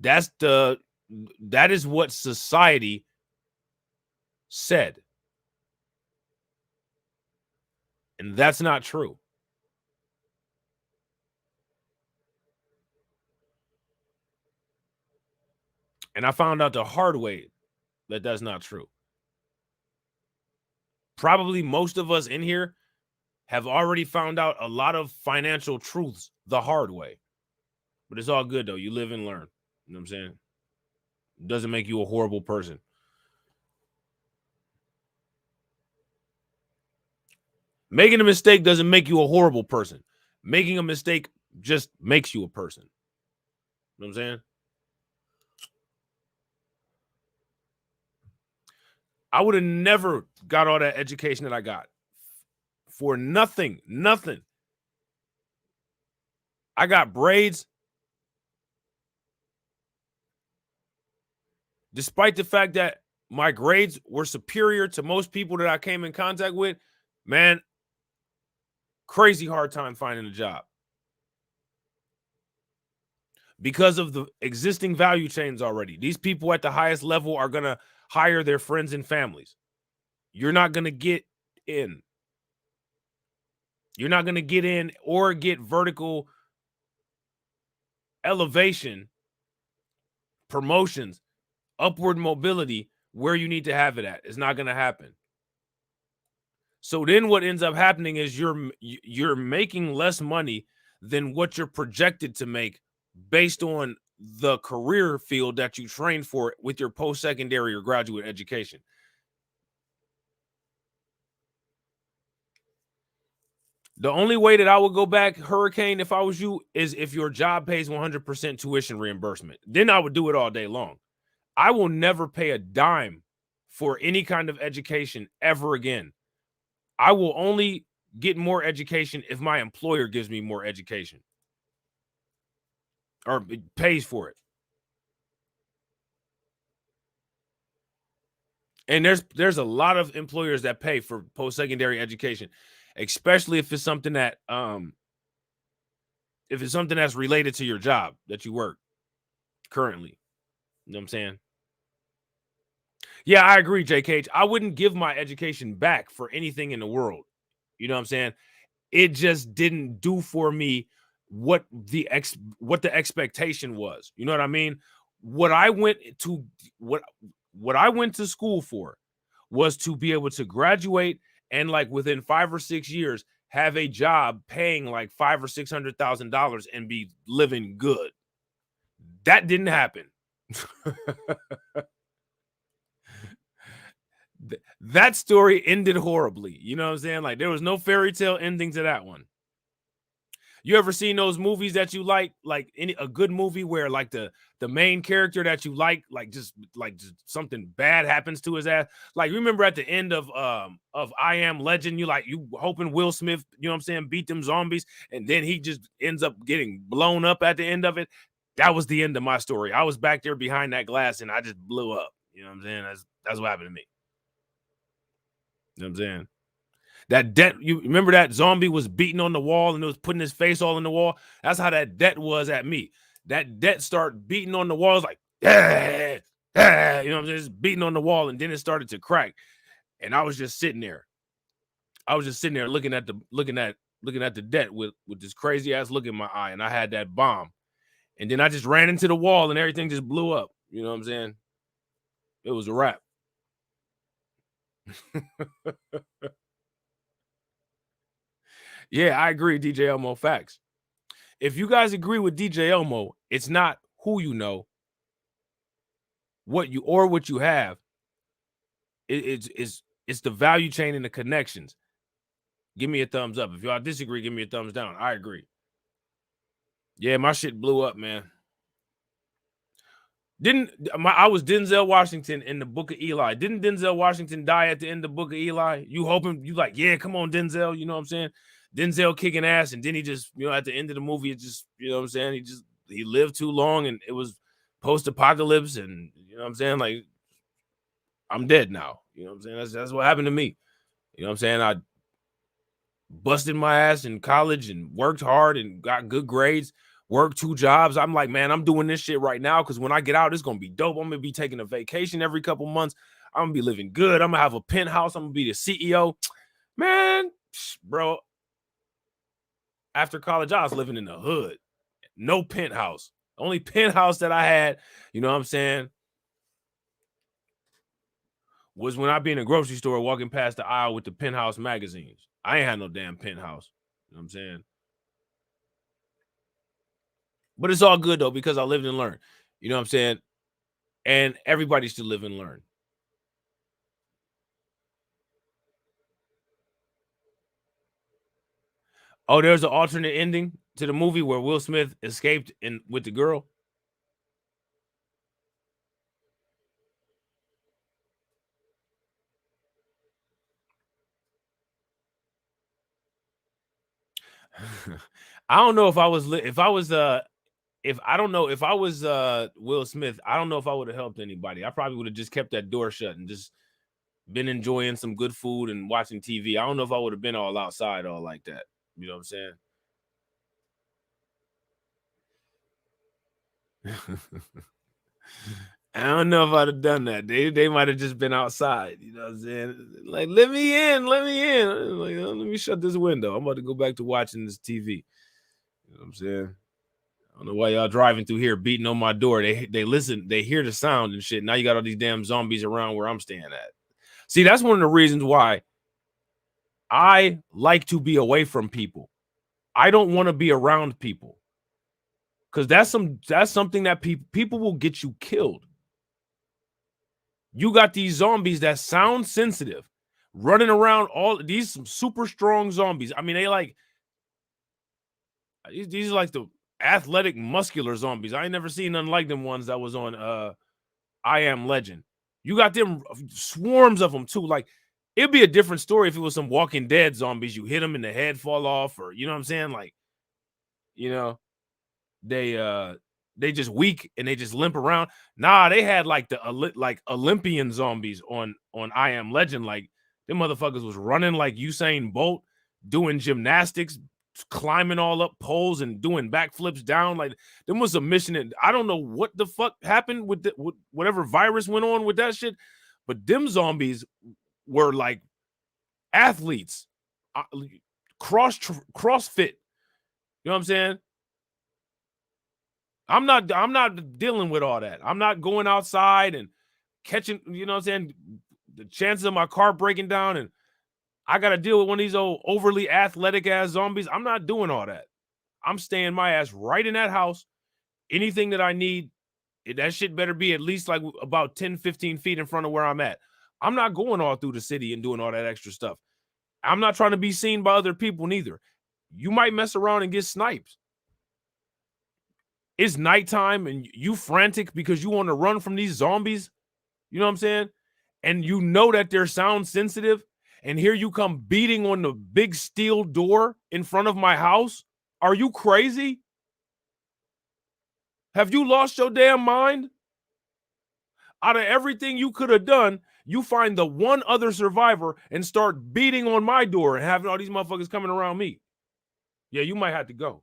S1: That is what society said. And that's not true. And I found out the hard way that that's not true. Probably most of us in here have already found out a lot of financial truths the hard way. But it's all good, though. You live and learn. You know what I'm saying? It doesn't make you a horrible person. Making a mistake doesn't make you a horrible person. Making a mistake just makes you a person. You know what I'm saying? I would have never got all that education that I got for nothing. I got braids. Despite the fact that my grades were superior to most people that I came in contact with, man, crazy hard time finding a job. Because of the existing value chains already. These people at the highest level are going to hire their friends and families. You're not going to get in. You're not going to get in or get vertical elevation, promotions, upward mobility where you need to have it at. It's not going to happen. So then what ends up happening is you're making less money than what you're projected to make based on the career field that you trained for with your post-secondary or graduate education. The only way that I would go back, Hurricane, if I was you, is if your job pays 100% tuition reimbursement. Then I would do it all day long. I will never pay a dime for any kind of education ever again. I will only get more education if my employer gives me more education or pays for it. And there's a lot of employers that pay for post-secondary education, especially if it's something that that's related to your job that you work currently. You know what I'm saying? Yeah, I agree, JK. I wouldn't give my education back for anything in the world. You know what I'm saying? It just didn't do for me what the expectation was. You know what I mean? What I went to school for was to be able to graduate and like within 5 or 6 years have a job paying like $500,000 or $600,000 and be living good. That didn't happen. That story ended horribly. You know what I'm saying? Like there was no fairy tale ending to that one. You ever seen those movies that you like a good movie where like the main character that you like just something bad happens to his ass? Like remember at the end of I Am Legend, you hoping Will Smith, you know what I'm saying, beat them zombies, and then he just ends up getting blown up at the end of it. That was the end of my story. I was back there behind that glass and I just blew up. You know what I'm saying? That's what happened to me. You know what I'm saying? That debt, you remember that zombie was beating on the wall and it was putting his face all in the wall? That's how that debt was at me. That debt started beating on the walls like, you know what I'm saying? Just beating on the wall, and then it started to crack. And I was just sitting there. Looking at the debt with this crazy ass look in my eye, and I had that bomb. And then I just ran into the wall and everything just blew up. You know what I'm saying? It was a wrap. Yeah, I agree, DJ Elmo. Facts. If you guys agree with DJ Elmo, it's not who you know, what you have. It's the value chain and the connections. Give me a thumbs up. If y'all disagree, give me a thumbs down. I agree. Yeah, my shit blew up, man. I was Denzel Washington in the Book of Eli. Didn't Denzel Washington die at the end of the Book of Eli? You hoping, you like, yeah, come on, Denzel. You know what I'm saying? Denzel kicking ass, and then he just, at the end of the movie, it just, you know what I'm saying? He lived too long, and it was post-apocalypse, and you know what I'm saying? Like, I'm dead now. You know what I'm saying? That's what happened to me. You know what I'm saying? I busted my ass in college and worked hard and got good grades, worked 2 jobs. I'm like, man, I'm doing this shit right now because when I get out, it's gonna be dope. I'm gonna be taking a vacation every couple months. I'm gonna be living good. I'm gonna have a penthouse. I'm gonna be the CEO. Man, bro, after college, I was living in the hood. No penthouse. The only penthouse that I had, you know what I'm saying, was when I be in a grocery store walking past the aisle with the penthouse magazines. I ain't had no damn penthouse. You know what I'm saying? But it's all good though, because I lived and learned. You know what I'm saying? And everybody should live and learn. Oh, there's an alternate ending to the movie where Will Smith escaped with the girl. I don't know if I was Will Smith, I don't know if I would have helped anybody. I probably would have just kept that door shut and just been enjoying some good food and watching TV. I don't know if I would have been all outside all like that. You know what I'm saying? I don't know if I'd have done that. They might have just been outside. You know what I'm saying? Like, let me in, let me in. Like, let me shut this window. I'm about to go back to watching this TV. You know what I'm saying? I don't know why y'all driving through here beating on my door. They listen, they hear the sound and shit. Now you got all these damn zombies around where I'm staying at. See, that's one of the reasons why I like to be away from people. I don't want to be around people. Because that's something that people will get you killed. You got these zombies that sound sensitive running around, all these some super strong zombies. I mean, these are like the athletic, muscular zombies. I ain't never seen none like them ones that was on I Am Legend. You got them swarms of them too. Like, it'd be a different story if it was some Walking Dead zombies. You hit them and the head fall off, or you know what I'm saying? Like, you know, they just weak and they just limp around. Nah, they had like like Olympian zombies on I Am Legend. Like, them motherfuckers was running like Usain Bolt, doing gymnastics, climbing all up poles and doing backflips down. Like, there was a mission, and I don't know what the fuck happened with whatever virus went on with that shit, but them zombies were like athletes, CrossFit. You know what I'm saying? I'm not dealing with all that. I'm not going outside and catching, you know what I'm saying, the chances of my car breaking down and I got to deal with one of these old overly athletic ass zombies. I'm not doing all that. I'm staying my ass right in that house. Anything that I need, that shit better be at least like about 10, 15 feet in front of where I'm at. I'm not going all through the city and doing all that extra stuff. I'm not trying to be seen by other people neither. You might mess around and get sniped. It's nighttime and you frantic because you want to run from these zombies. You know what I'm saying? And you know that they're sound sensitive. And here you come beating on the big steel door in front of my house. Are you crazy? Have you lost your damn mind? Out of everything you could have done, you find the one other survivor and start beating on my door and having all these motherfuckers coming around me. Yeah, you might have to go.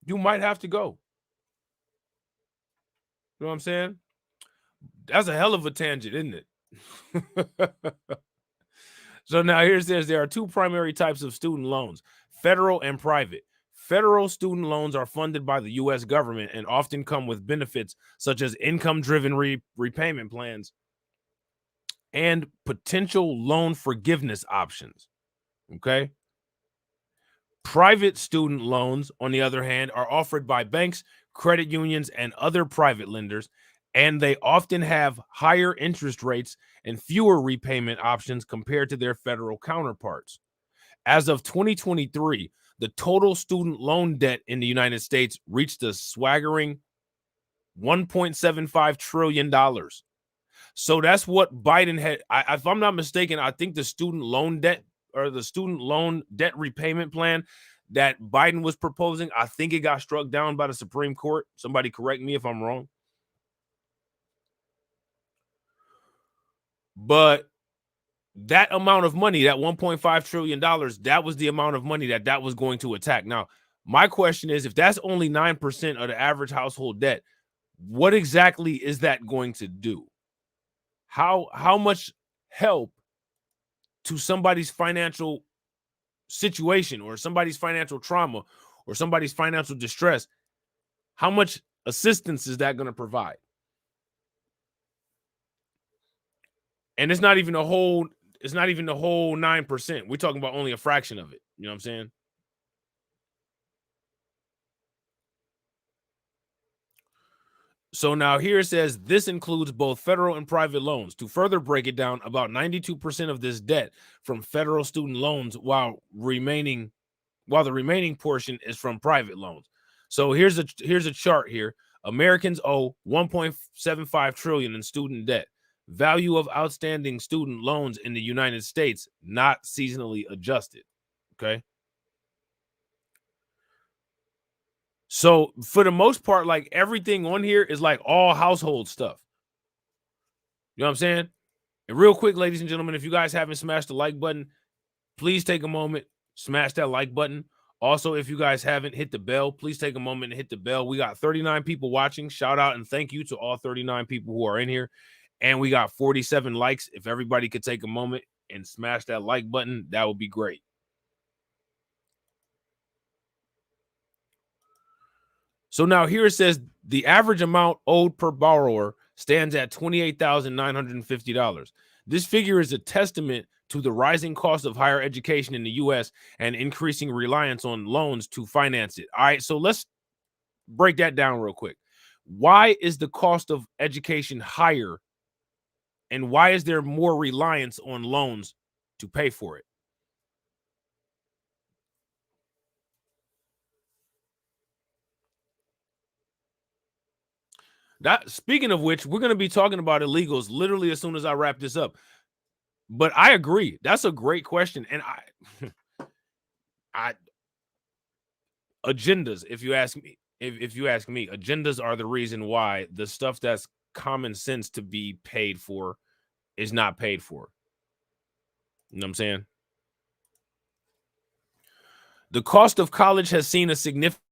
S1: You might have to go. You know what I'm saying? That's a hell of a tangent, isn't it? So now here it says there are 2 primary types of student loans: federal and private. Federal student loans are funded by the U.S. government and often come with benefits such as income-driven repayment plans and potential loan forgiveness options. Okay. Private student loans, on the other hand, are offered by banks, credit unions, and other private lenders, and they often have higher interest rates and fewer repayment options compared to their federal counterparts. As of 2023, the total student loan debt in the United States reached a swaggering $1.75 trillion. So that's what Biden had. If I'm not mistaken, I think the student loan debt or the student loan debt repayment plan that Biden was proposing, I think it got struck down by the Supreme Court. Somebody correct me if I'm wrong. But that amount of money, that $1.5 trillion, that was the amount of money that was going to attack. Now, my question is, if that's only 9% of the average household debt, what exactly is that going to do? How much help to somebody's financial situation or somebody's financial trauma or somebody's financial distress, how much assistance is that going to provide? And it's not even the whole 9%. We're talking about only a fraction of it. You know what I'm saying? So now here it says this includes both federal and private loans. To further break it down, about 92% of this debt from federal student loans, while the remaining portion is from private loans. So here's a chart here. Americans owe 1.75 trillion in student debt. Value of outstanding student loans in the United States, not seasonally adjusted. Okay. So for the most part, like everything on here is like all household stuff. You know what I'm saying? And real quick, ladies and gentlemen, if you guys haven't smashed the like button, please take a moment, smash that like button. Also, if you guys haven't hit the bell, please take a moment and hit the bell. We got 39 people watching. Shout out and thank you to all 39 people who are in here. And we got 47 likes. If everybody could take a moment and smash that like button, that would be great. So now here it says the average amount owed per borrower stands at $28,950. This figure is a testament to the rising cost of higher education in the U.S. and increasing reliance on loans to finance it. All right, so let's break that down real quick. Why is the cost of education higher, and why is there more reliance on loans to pay for it? That, speaking of which, we're going to be talking about illegals literally as soon as I wrap this up. But I agree. That's a great question. And I agendas, if you ask me, if you ask me, agendas are the reason why the stuff that's common sense to be paid for is not paid for. You know what I'm saying? The cost of college has seen a significant.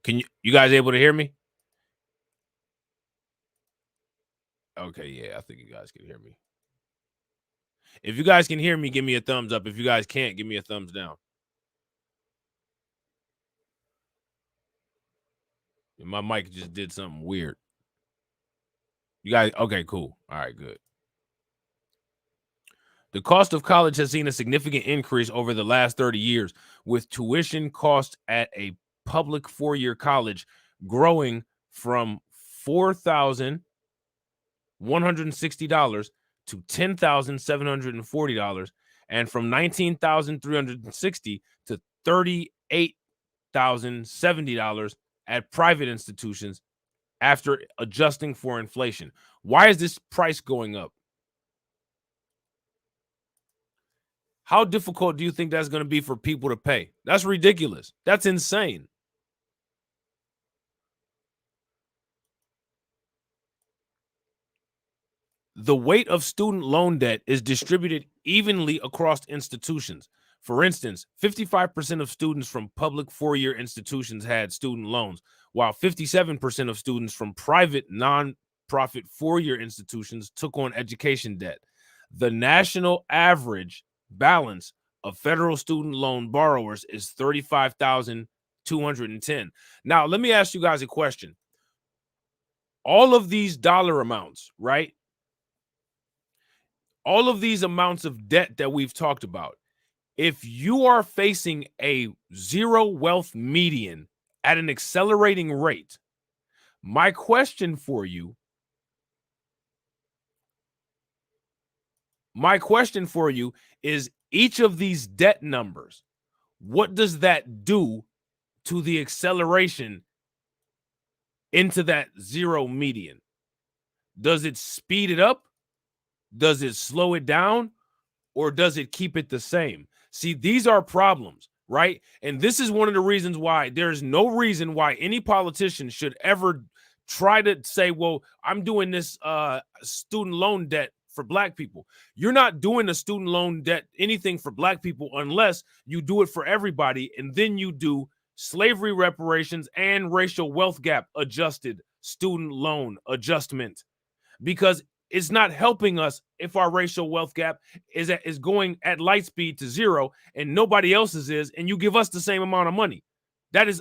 S1: Can you guys able to hear me? Okay, yeah, I think you guys can hear me. If you guys can hear me, give me a thumbs up. If you guys can't, give me a thumbs down. My mic just did something weird. You guys, okay, cool. All right, good. The cost of college has seen a significant increase over the last 30 years, with tuition costs at a public four-year college growing from $4,160 to $10,740, and from $19,360 to $38,070 at private institutions after adjusting for inflation. Why is this price going up? How difficult do you think that's going to be for people to pay? That's ridiculous. That's insane. The weight of student loan debt is distributed evenly across institutions. For instance, 55% of students from public four-year institutions had student loans, while 57% of students from private non-profit four-year institutions took on education debt. The national average balance of federal student loan borrowers is $35,210. Now, let me ask you guys a question. All of these dollar amounts, right? All of these amounts of debt that we've talked about, if you are facing a zero wealth median at an accelerating rate, my question for you is each of these debt numbers, what does that do to the acceleration into that zero median? Does it speed it up? Does it slow it down? Or does it keep it the same? See, these are problems, right? And this is one of the reasons why there's no reason why any politician should ever try to say, well, I'm doing this student loan debt for black people. You're not doing a student loan debt anything for black people unless you do it for everybody, and then you do slavery reparations and racial wealth gap adjusted student loan adjustment, because it's not helping us if our racial wealth gap is going at light speed to zero and nobody else's is, and you give us the same amount of money. That is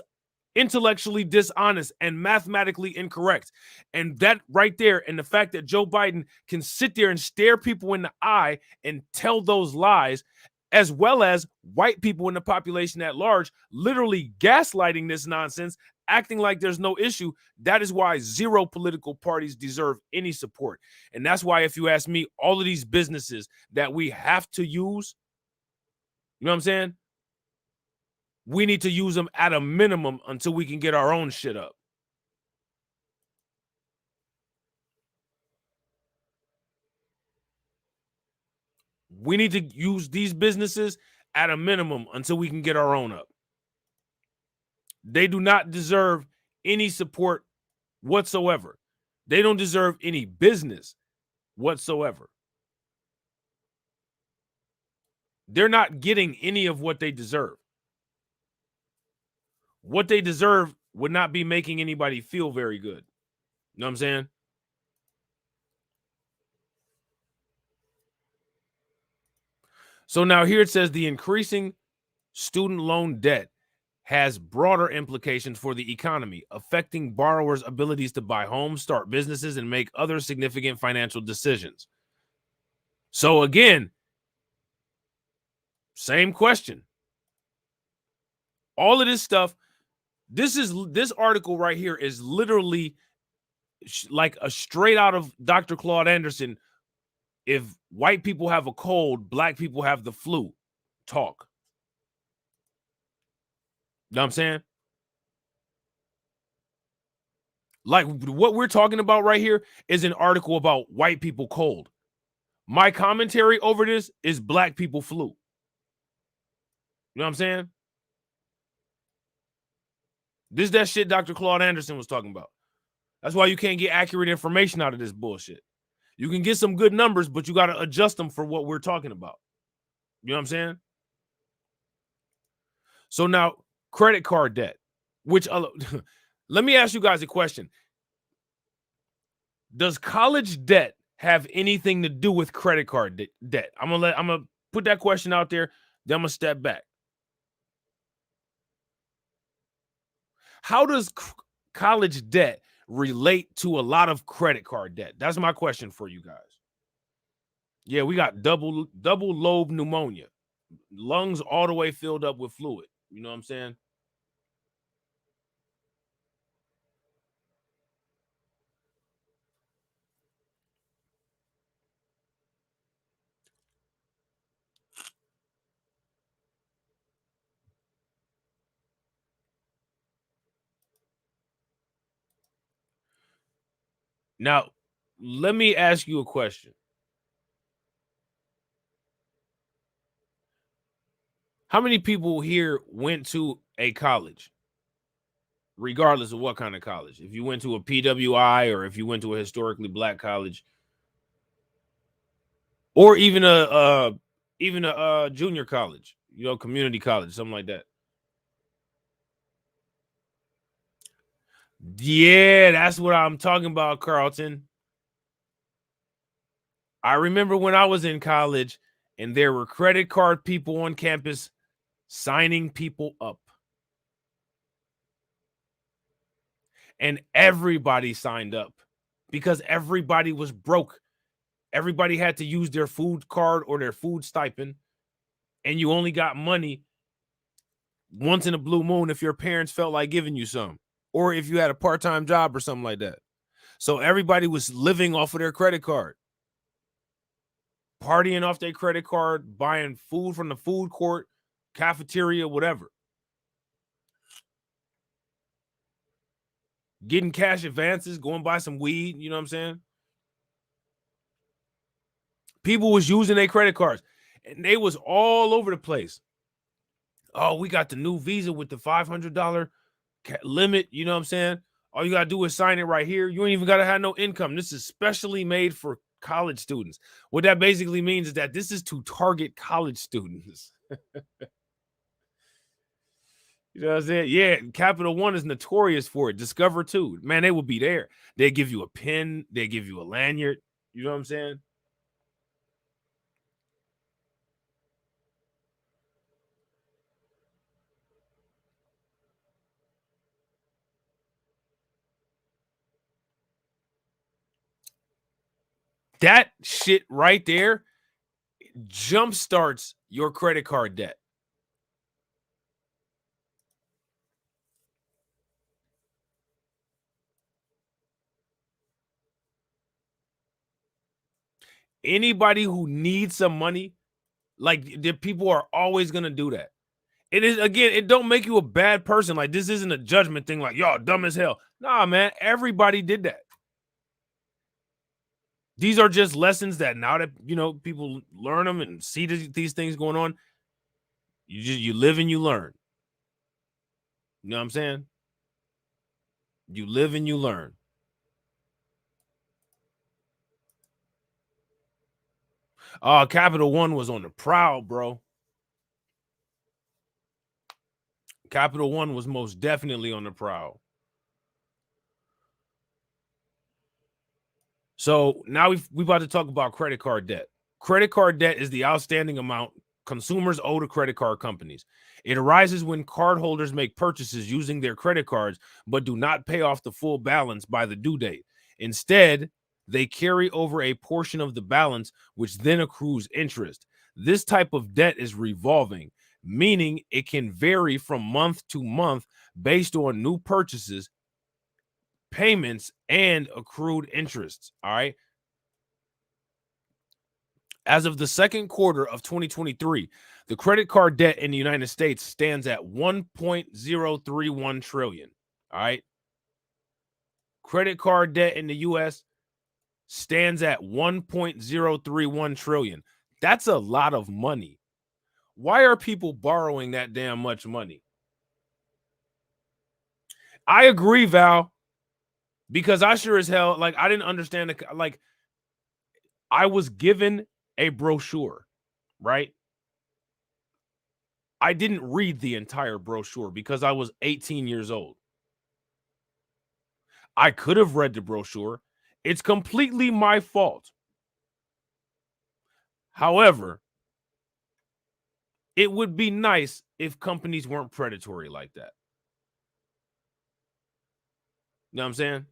S1: intellectually dishonest and mathematically incorrect. And that right there, and the fact that Joe Biden can sit there and stare people in the eye and tell those lies, as well as white people in the population at large, literally gaslighting this nonsense, acting like there's no issue. That is why zero political parties deserve any support. And that's why, if you ask me, all of these businesses that we have to use, you know what I'm saying? We need to use them at a minimum until we can get our own shit up. We need to use these businesses at a minimum until we can get our own up. They do not deserve any support whatsoever. They don't deserve any business whatsoever. They're not getting any of what they deserve. What they deserve would not be making anybody feel very good. You know what I'm saying? So now here it says the increasing student loan debt has broader implications for the economy, affecting borrowers' abilities to buy homes, start businesses, and make other significant financial decisions. So again, same question. All of this stuff, this article right here is literally like a straight out of Dr. Claude Anderson. If white people have a cold, black people have the flu talk. You know what I'm saying? Like, what we're talking about right here is an article about white people cold. My commentary over this is black people flu. You know what I'm saying? This is that shit Dr. Claude Anderson was talking about. That's why you can't get accurate information out of this bullshit. You can get some good numbers, but you got to adjust them for what we're talking about. You know what I'm saying? So now, credit card debt, which let me ask you guys a question. Does college debt have anything to do with credit card debt? I'm gonna put that question out there, then I'm gonna step back. How does college debt relate to a lot of credit card debt? That's my question for you guys. Yeah, we got double lobe pneumonia, lungs all the way filled up with fluid. You know what I'm saying? Now, let me ask you a question. How many people here went to a college, regardless of what kind of college? If you went to a PWI or if you went to a historically black college, or even a junior college, community college, something like that. Yeah, that's what I'm talking about, Carlton. I remember when I was in college and there were credit card people on campus signing people up. And everybody signed up because everybody was broke. Everybody had to use their food card or their food stipend, and you only got money once in a blue moon if your parents felt like giving you some, or if you had a part-time job or something like that. So everybody was living off of their credit card, partying off their credit card, buying food from the food court, cafeteria, whatever. Getting cash advances, going buy some weed, you know what I'm saying? People was using their credit cards, and they was all over the place. Oh, we got the new Visa with the $500 limit, you know what I'm saying? All you got to do is sign it right here. You ain't even got to have no income. This is specially made for college students. What that basically means is that this is to target college students. You know what I'm saying? Yeah, Capital One is notorious for it. Discover too. Man, they will be there. They give you a pin. They give you a lanyard. You know what I'm saying? That shit right there jumpstarts your credit card debt. Anybody who needs some money, like the people are always gonna do that. It is, again, it don't make you a bad person. Like, this isn't a judgment thing, like y'all dumb as hell. Nah, man, everybody did that. These are just lessons that now that people learn them and see these things going on, you live and you learn. You know what I'm saying? You live and you learn. Capital One was on the prowl, bro. Capital One was most definitely on the prowl. So now we about to talk about credit card debt. Credit card debt is the outstanding amount consumers owe to credit card companies. It arises when cardholders make purchases using their credit cards but do not pay off the full balance by the due date. Instead, they carry over a portion of the balance, which then accrues interest. This type of debt is revolving, meaning it can vary from month to month based on new purchases, payments, and accrued interests. All right. As of the second quarter of 2023, the credit card debt in the United States stands at 1.031 trillion. All right. Credit card debt in the US stands at 1.031 trillion. That's a lot of money. Why are people borrowing that damn much money? I agree, Val, because I sure as hell, like, I didn't understand like, I was given a brochure, right? I didn't read the entire brochure because I was 18 years old. I could have read the brochure. It's completely my fault. However, it would be nice if companies weren't predatory like that. You know what I'm saying?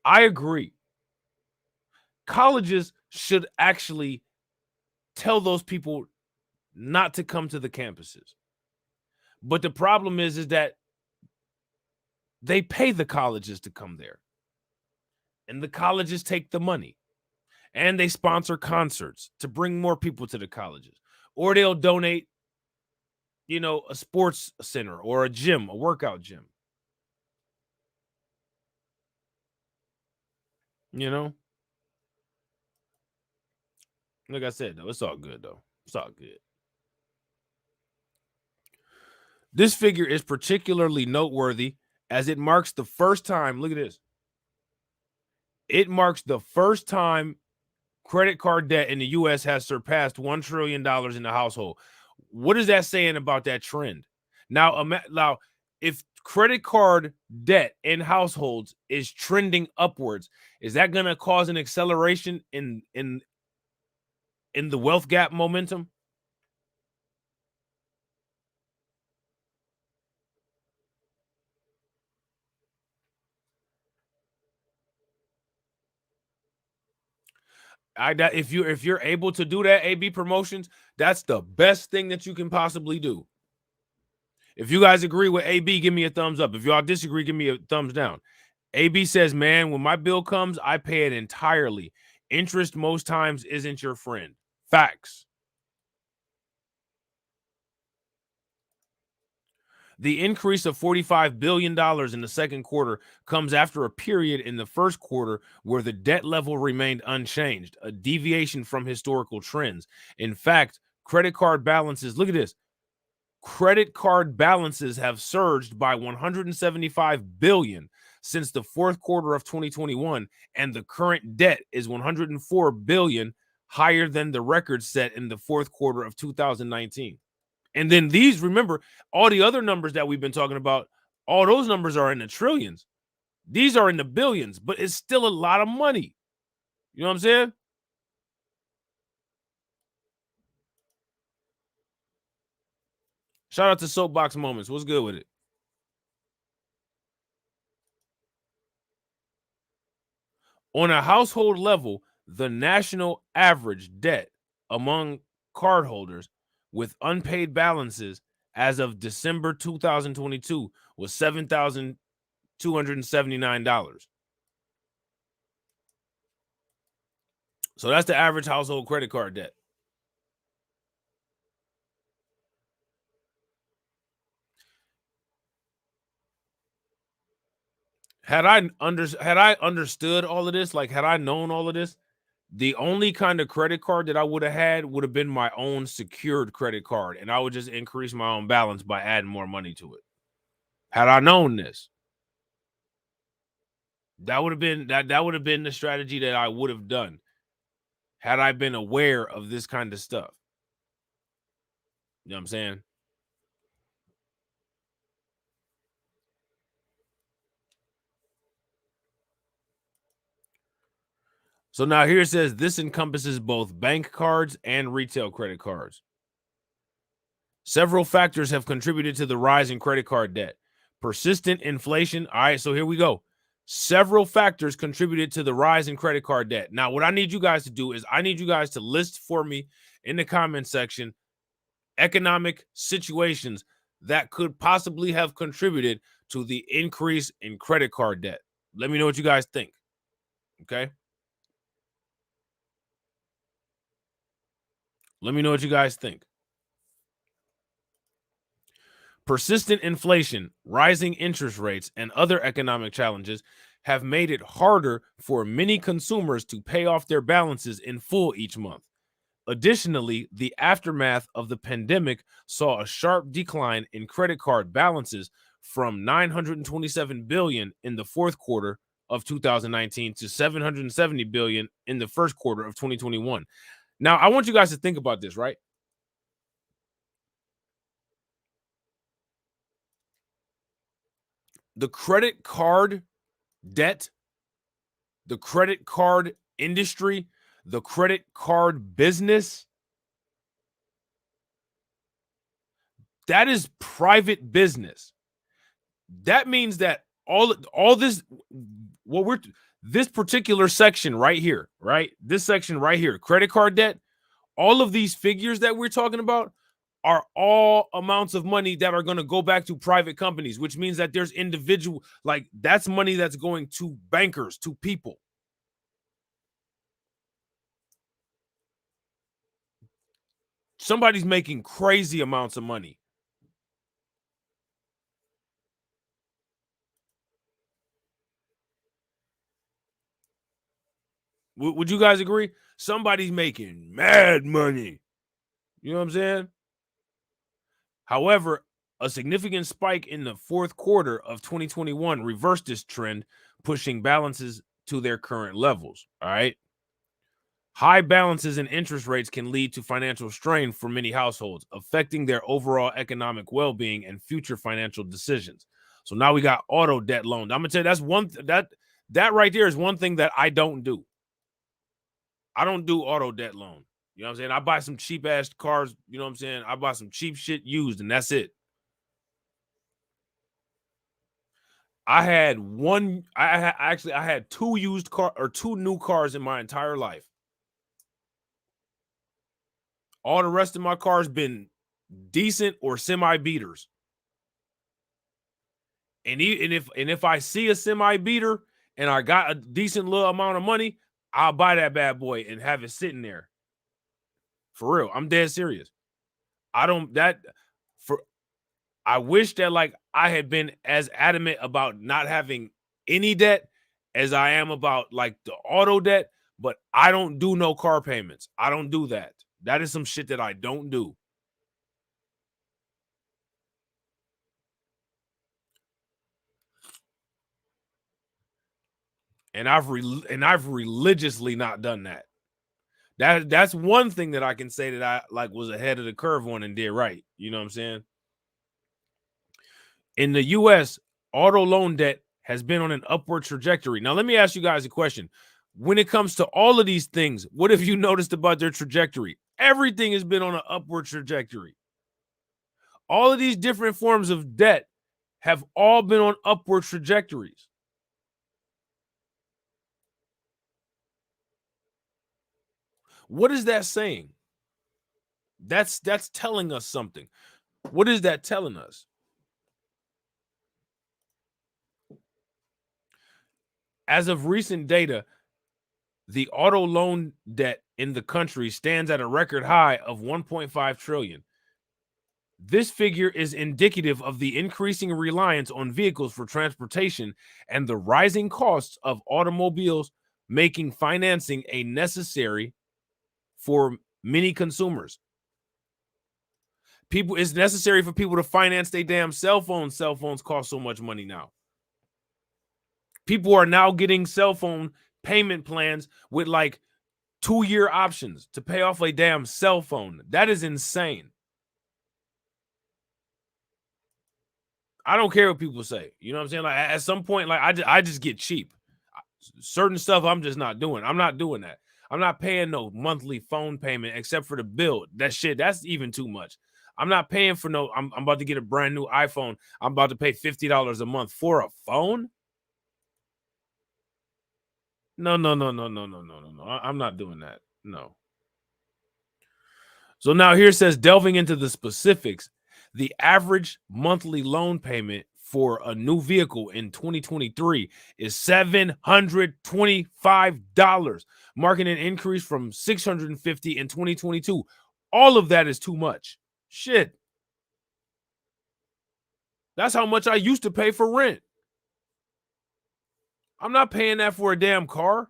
S1: I agree. Colleges should actually tell those people not to come to the campuses. But the problem is that they pay the colleges to come there. And the colleges take the money. And they sponsor concerts to bring more people to the colleges. Or they'll donate, a sports center or a gym, a workout gym. Like I said, though, it's all good, though. It's all good. This figure is particularly noteworthy as it marks the first time. Look at this. It marks the first time credit card debt in the U.S. has surpassed $1 trillion in the household. What is that saying about that trend? Now, if credit card debt in households is trending upwards, is that going to cause an acceleration in the wealth gap momentum? If you're able to do that, AB promotions, that's the best thing that you can possibly do. If you guys agree with AB, give me a thumbs up. If y'all disagree, give me a thumbs down. AB says, man, when my bill comes, I pay it entirely. Interest most times isn't your friend. Facts. The increase of $45 billion in the second quarter comes after a period in the first quarter where the debt level remained unchanged, a deviation from historical trends. In fact, credit card balances, look at this. Credit card balances have surged by 175 billion since the fourth quarter of 2021, and the current debt is 104 billion higher than the record set in the fourth quarter of 2019. And then remember, all the other numbers that we've been talking about, all those numbers are in the trillions. These are in the billions, but it's still a lot of money. You know what I'm saying? Shout out to Soapbox Moments. What's good with it? On a household level, the national average debt among cardholders with unpaid balances as of December 2022 was $7,279. So that's the average household credit card debt. Had I understood all of this, like had I known all of this, the only kind of credit card that I would have had would have been my own secured credit card, and I would just increase my own balance by adding more money to it. Had I known this, that would have been that would have been the strategy that I would have done had I been aware of this kind of stuff. You know what I'm saying? So now here it says this encompasses both bank cards and retail credit cards. Several factors have contributed to the rise in credit card debt. Persistent inflation. All right, so here we go. Several factors contributed to the rise in credit card debt. Now, what I need you guys to do is I need you guys to list for me in the comment section economic situations that could possibly have contributed to the increase in credit card debt. Let me know what you guys think. Okay. Let me know what you guys think. Persistent inflation, rising interest rates, and other economic challenges have made it harder for many consumers to pay off their balances in full each month. Additionally, the aftermath of the pandemic saw a sharp decline in credit card balances from 927 billion in the fourth quarter of 2019 to 770 billion in the first quarter of 2021. Now, I want you guys to think about this, right? The credit card debt, the credit card industry, the credit card business, that is private business. That means that all this this particular section right here, right? This section right here, credit card debt, all of these figures that we're talking about are all amounts of money that are going to go back to private companies, which means that there's individual, like that's money that's going to bankers, to people. Somebody's making crazy amounts of money. Would you guys agree? Somebody's making mad money. You know what I'm saying? However, a significant spike in the fourth quarter of 2021 reversed this trend, pushing balances to their current levels. All right. High balances in interest rates can lead to financial strain for many households, affecting their overall economic well-being and future financial decisions. So now we got auto debt loans. I'm gonna tell you that's that right there is one thing that I don't do. I don't do auto debt loan. You know what I'm saying? I buy some cheap ass cars. You know what I'm saying? I buy some cheap shit used, and that's it. I had one. I had two used car or two new cars in my entire life. All the rest of my cars been decent or semi beaters. And if I see a semi beater and I got a decent little amount of money, I'll buy that bad boy and have it sitting there. For real, I'm dead serious. I don't that for. I wish that like I had been as adamant about not having any debt as I am about like the auto debt, but I don't do no car payments. I don't do that. That is some shit that I don't do. And I've religiously not done that. That's one thing that I can say that I like was ahead of the curve on and did right. You know what I'm saying? In the US, auto loan debt has been on an upward trajectory. Now, let me ask you guys a question. When it comes to all of these things, what have you noticed about their trajectory? Everything has been on an upward trajectory. All of these different forms of debt have all been on upward trajectories. What is that saying? That's telling us something. What is that telling us? As of recent data, the auto loan debt in the country stands at a record high of 1.5 trillion. This figure is indicative of the increasing reliance on vehicles for transportation and the rising costs of automobiles, making financing a necessary for many consumers. It's necessary for people to finance their damn cell phones. Cell phones cost so much money now. People are now getting cell phone payment plans with like 2-year options to pay off a damn cell phone. That is insane. I don't care what people say. You know what I'm saying? Like at some point, like I just get cheap. Certain stuff I'm just not doing. I'm not doing that. I'm not paying no monthly phone payment except for the bill. That shit, that's even too much. I'm not paying for no. I'm about to get a brand new iPhone. I'm about to pay $50 a month for a phone. No, no, no, no, no, no, no, no, no. I'm not doing that. No. So now here says delving into the specifics, the average monthly loan payment for a new vehicle in 2023 is $725, marking an increase from $650 in 2022. All of that is too much. Shit. That's how much I used to pay for rent. I'm not paying that for a damn car.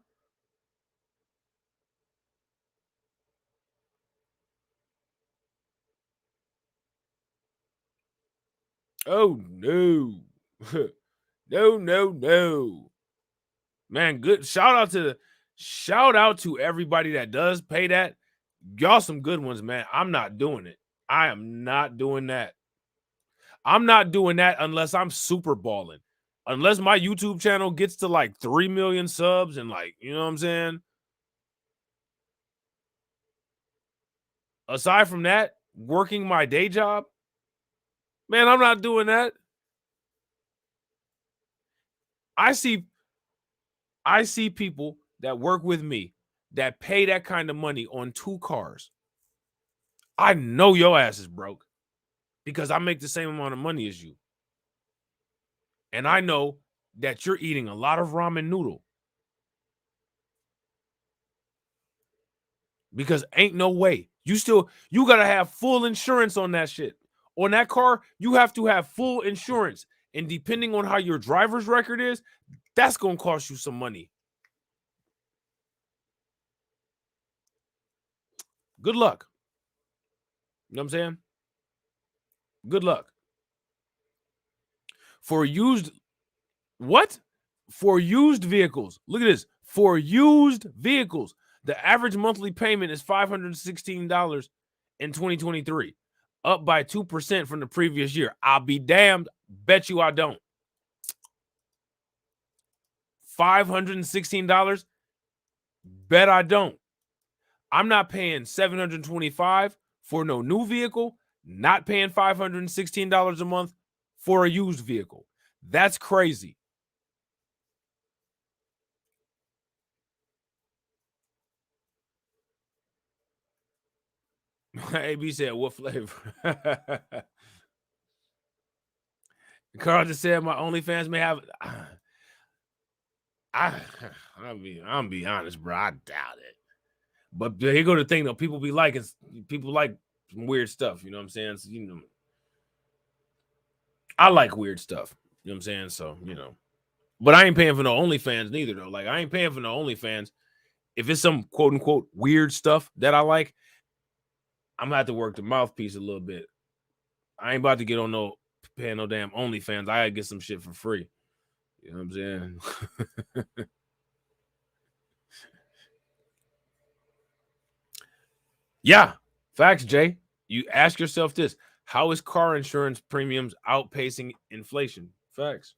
S1: Oh no. No, no, no. Man, good. Shout out to everybody that does pay that. Y'all some good ones, man. I'm not doing it. I am not doing that. I'm not doing that unless I'm super balling. Unless my YouTube channel gets to like 3 million subs and like, you know what I'm saying? Aside from that, working my day job, man, I'm not doing that. I see people that work with me that pay that kind of money on 2 cars. I know your ass is broke because I make the same amount of money as you. And I know that you're eating a lot of ramen noodle because ain't no way. You got to have full insurance on that shit. On that car, you have to have full insurance. And depending on how your driver's record is, that's going to cost you some money. Good luck. You know what I'm saying? Good luck. For used what? For used vehicles. Look at this. For used vehicles, The average monthly payment is $516 in 2023, up by 2% from the previous year. I'll be damned. Bet you I don't. $516? Bet I don't. I'm not paying $725 for no new vehicle, not paying $516 a month for a used vehicle. That's crazy. AB said, what flavor? Carl just said my OnlyFans may have. I'm be honest, bro. I doubt it. But here go the thing though. People like some weird stuff. You know what I'm saying? So, I like weird stuff. You know what I'm saying? So, But I ain't paying for no OnlyFans neither, though. Like, I ain't paying for no OnlyFans. If it's some quote unquote weird stuff that I like, I'm gonna have to work the mouthpiece a little bit. I ain't about to get on paying no damn OnlyFans. I gotta get some shit for free. You know what I'm saying? Yeah, facts, Jay. You ask yourself this: how is car insurance premiums outpacing inflation? Facts.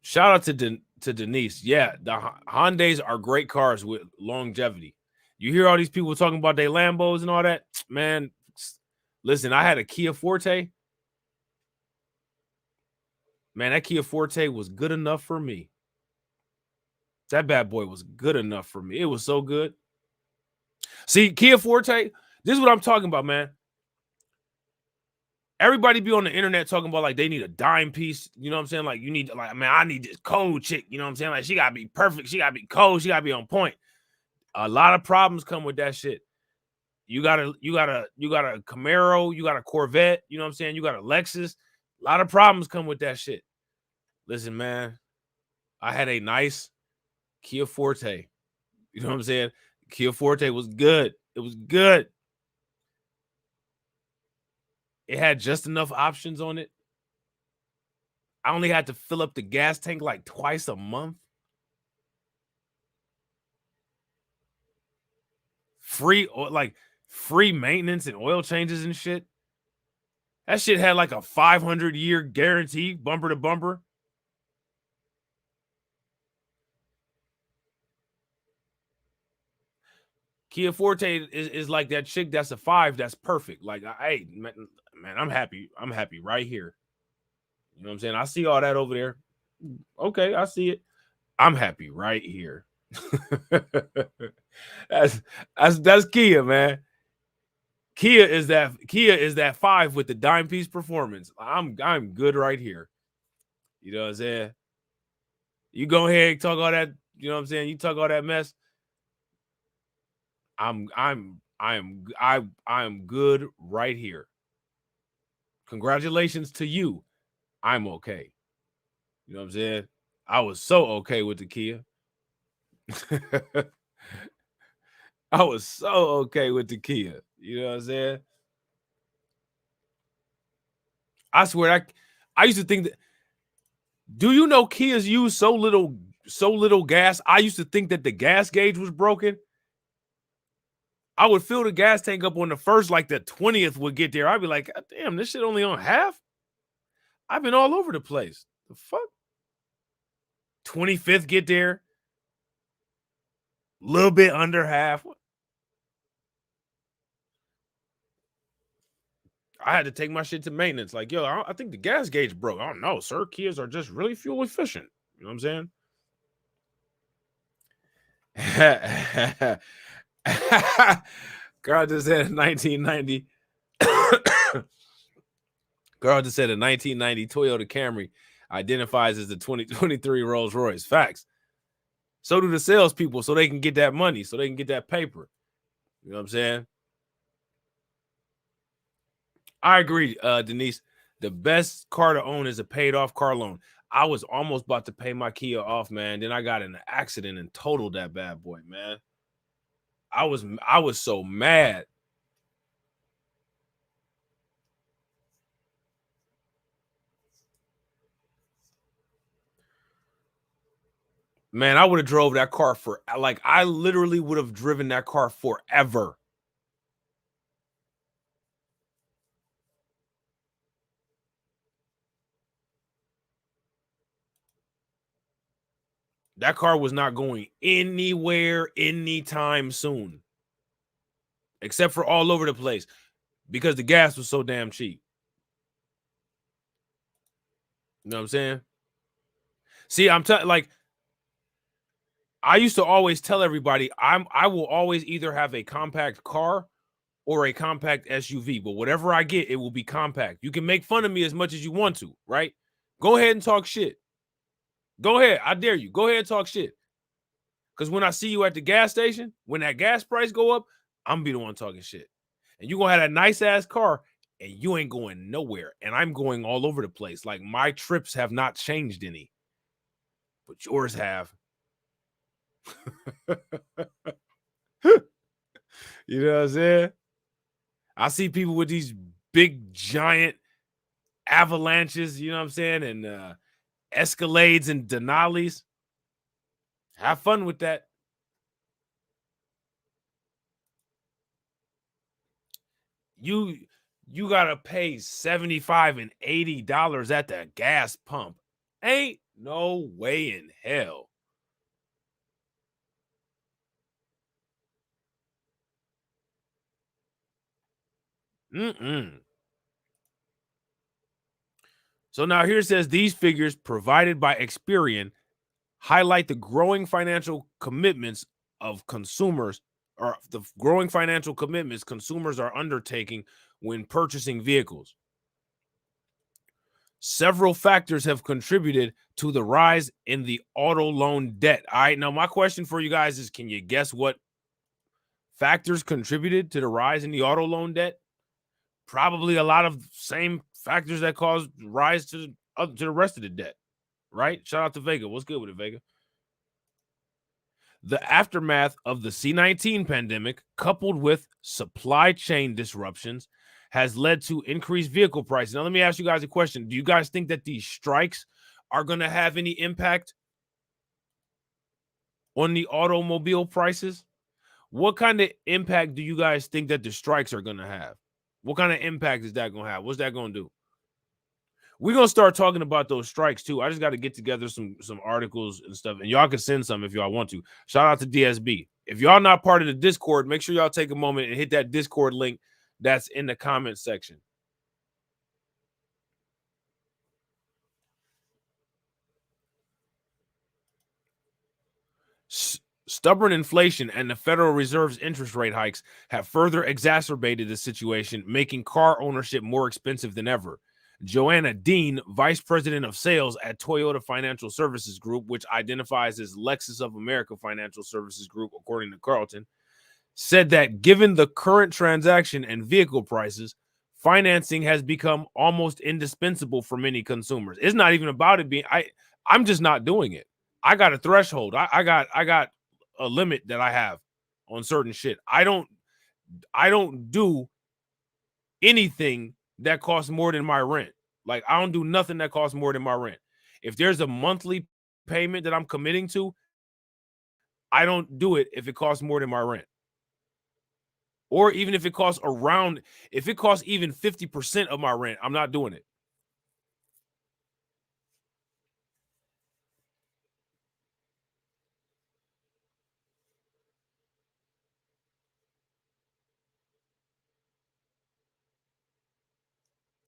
S1: Shout out to Denise. Yeah, the Hyundais are great cars with longevity. You hear all these people talking about their Lambos and all that, man. Listen, I had a Kia Forte. Man, that Kia Forte was good enough for me. That bad boy was good enough for me. It was so good. See, Kia Forte, this is what I'm talking about, man. Everybody be on the internet talking about like they need a dime piece. You know what I'm saying? Like, you need to, like, man, I need this cold chick. You know what I'm saying? Like, she gotta be perfect. She gotta be cold. She gotta be on point. A lot of problems come with that shit. You got a Camaro, you got a Corvette, you know what I'm saying? You got a Lexus. A lot of problems come with that shit. Listen, man, I had a nice Kia Forte. You know what I'm saying? Kia Forte was good. It was good. It had just enough options on it. I only had to fill up the gas tank like twice a month. Free maintenance and oil changes and shit. That shit had like a 500-year guarantee, bumper to bumper. Kia Forte is like that chick that's a 5 that's perfect. Like, hey, man, I'm happy. I'm happy right here. You know what I'm saying? I see all that over there. Okay, I see it. I'm happy right here. that's Kia, man. Kia is that 5 with the dime piece performance. I'm good right here. You know what I'm saying? You go ahead and talk all that, you know what I'm saying? You talk all that mess. I am good right here. Congratulations to you. I'm okay. You know what I'm saying? I was so okay with the Kia. I was so okay with the Kia. You know what I'm saying? I swear, I used to think that. Do you know Kias use so little gas? I used to think that the gas gauge was broken. I would fill the gas tank up on the first, like the 20th would get there. I'd be like, God damn, this shit only on half. I've been all over the place. The fuck? 25th get there. A little bit under half. I had to take my shit to maintenance. Like, yo, I think the gas gauge broke. I don't know, sir. Kias are just really fuel efficient. You know what I'm saying? Girl just said 1990. Girl just said a 1990 Toyota Camry identifies as the 2023 Rolls Royce. Facts. So do the salespeople, so they can get that money, so they can get that paper. You know what I'm saying? I agree, Denise. The best car to own is a paid off car loan. I was almost about to pay my Kia off, man. Then I got in an accident and totaled that bad boy, man. I was so mad. Man, I would have drove that car for like I literally would have driven that car forever. That car was not going anywhere anytime soon, except for all over the place because the gas was so damn cheap. You know what I'm saying? See, I'm telling like I used to always tell everybody I will always either have a compact car or a compact SUV, but whatever I get, it will be compact. You can make fun of me as much as you want to, right? Go ahead and talk shit. Go ahead. I dare you. Go ahead and talk shit. Because when I see you at the gas station, when that gas price go up, I'm gonna be the one talking shit. And you gonna have that nice ass car and you ain't going nowhere. And I'm going all over the place. Like my trips have not changed any, but yours have. You know what I'm saying? I see people with these big giant avalanches, you know what I'm saying? And Escalades and Denali's. Have fun with that. You you gotta pay 75 and $80 at the gas pump. Ain't no way in hell. Mm-mm. So now here it says these figures provided by Experian highlight the growing financial commitments of consumers or the growing financial commitments consumers are undertaking when purchasing vehicles. Several factors have contributed to the rise in the auto loan debt. All right, now my question for you guys is can you guess what factors contributed to the rise in the auto loan debt? Probably a lot of same factors that caused rise to the rest of the debt, right? Shout out to Vega. What's good with it, Vega? The aftermath of the C-19 pandemic, coupled with supply chain disruptions, has led to increased vehicle prices. Now, let me ask you guys a question. Do you guys think that these strikes are going to have any impact on the automobile prices? What kind of impact do you guys think that the strikes are going to have? What kind of impact is that going to have? What's that going to do? We're gonna start talking about those strikes too. I just got to get together some articles and stuff, and y'all can send some if y'all want to. Shout out to DSB. If y'all not part of the Discord, make sure y'all take a moment and hit that Discord link that's in the comment section. Stubborn inflation and the Federal Reserve's interest rate hikes have further exacerbated the situation, making car ownership more expensive than ever. Joanna Dean, vice president of sales at Toyota Financial Services Group, which identifies as Lexus of America Financial Services Group, according to Carlton, said that given the current transaction and vehicle prices, financing has become almost indispensable for many consumers. It's not even about it being I'm just not doing it. I got a threshold. I got a limit that I have on certain shit. I don't do anything that costs more than my rent. Like I don't do nothing that costs more than my rent. If there's a monthly payment that I'm committing to, I don't do it if it costs more than my rent. Or even if it costs if it costs even 50% of my rent, I'm not doing it.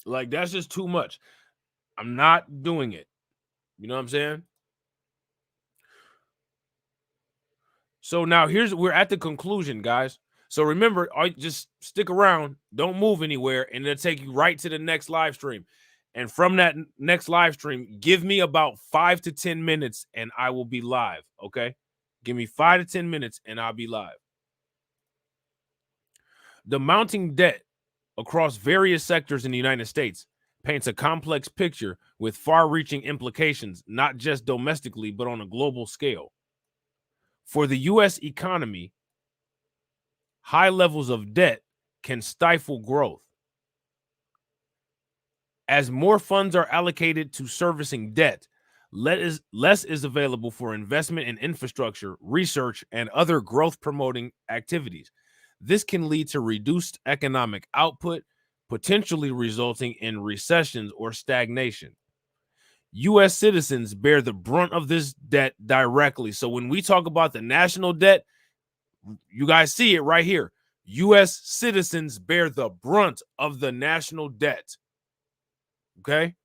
S1: Like that's just too much. I'm not doing it. You know what I'm saying? So now we're at the conclusion, guys. So remember, just stick around, don't move anywhere, and it'll take you right to the next live stream. And from that next live stream, give me about 5 to 10 minutes and I will be live. Okay. Give me 5 to 10 minutes and I'll be live. The mounting debt across various sectors in the United States paints a complex picture with far reaching implications, not just domestically, but on a global scale. For the U.S. economy, high levels of debt can stifle growth. As more funds are allocated to servicing debt, Less is available for investment in infrastructure, research, and other growth promoting activities. This can lead to reduced economic output, potentially resulting in recessions or stagnation. U.S. citizens bear the brunt of this debt directly. So when we talk about the national debt, you guys see it right here. U.S. citizens bear the brunt of the national debt. Okay?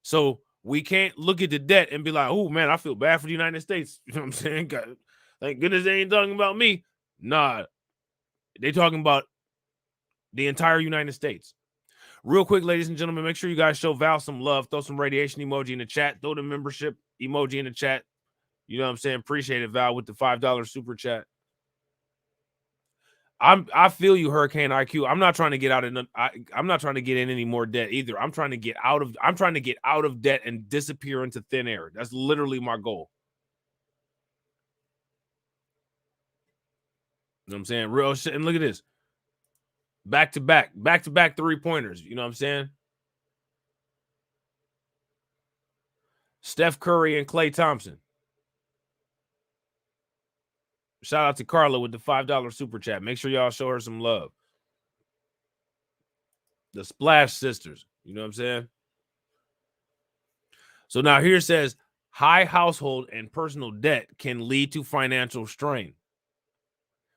S1: So we can't look at the debt and be like, oh, man, I feel bad for the United States. You know what I'm saying? God, thank goodness they ain't talking about me. Nah, they talking about the entire United States. Real quick, ladies and gentlemen, make sure you guys show Val some love. Throw some radiation emoji in the chat. Throw the membership emoji in the chat. You know what I'm saying? Appreciate it, Val, with the $5 super chat. I feel you, Hurricane IQ. I'm not trying to get out of I'm not trying to get in any more debt either. I'm trying to get out of debt and disappear into thin air. That's literally my goal. You know what I'm saying? Real shit. And look at this. Back to back 3-pointers. You know what I'm saying? Steph Curry and Klay Thompson. Shout out to Carla with the $5 super chat. Make sure y'all show her some love. The Splash Sisters. You know what I'm saying? So now here it says high household and personal debt can lead to financial strain,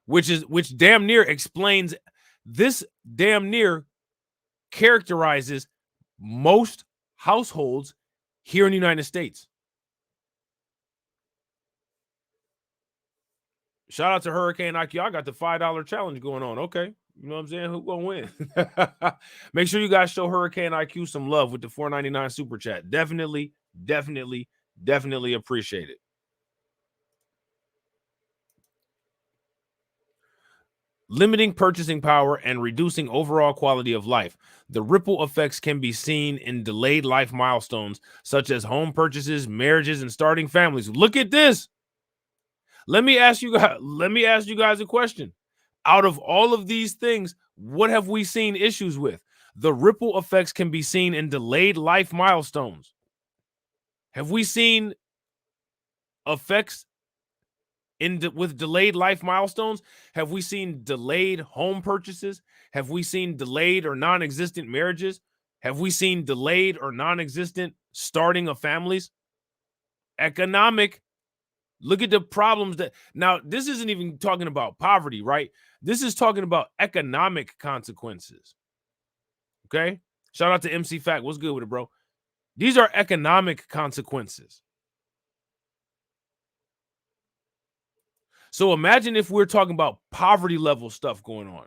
S1: which damn near explains this, damn near characterizes most households here in the United States. Shout out to Hurricane IQ. I got the $5 challenge going on. Okay. You know what I'm saying? Who gonna win? Make sure you guys show Hurricane IQ some love with the $4.99 super chat. Definitely appreciate it. Limiting purchasing power and reducing overall quality of life. The ripple effects can be seen in delayed life milestones, such as home purchases, marriages, and starting families. Look at this. Let me ask you guys a question. Out of all of these things, what have we seen issues with? The ripple effects can be seen in delayed life milestones. Have we seen effects with delayed life milestones? Have we seen delayed home purchases? Have we seen delayed or non-existent marriages? Have we seen delayed or non-existent starting of families? Economic. Look at the problems that now this isn't even talking about poverty, right? This is talking about economic consequences. Okay. Shout out to MC Fact. What's good with it, bro? These are economic consequences. So imagine if we're talking about poverty level stuff going on.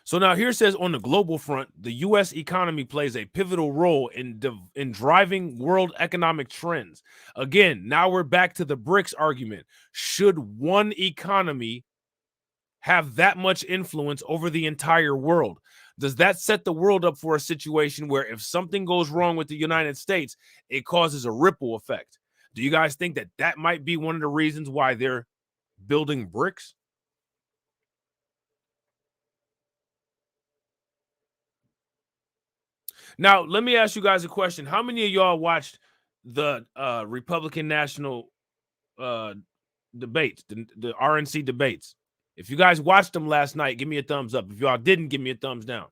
S1: So now here it says on the global front, the U.S. economy plays a pivotal role in driving world economic trends. Again, now we're back to the BRICS argument. Should one economy have that much influence over the entire world? Does that set the world up for a situation where if something goes wrong with the United States, it causes a ripple effect? Do you guys think that that might be one of the reasons why they're building BRICS? Now, let me ask you guys a question. How many of y'all watched the Republican National debates, the RNC debates? If you guys watched them last night, give me a thumbs up. If y'all didn't, give me a thumbs down.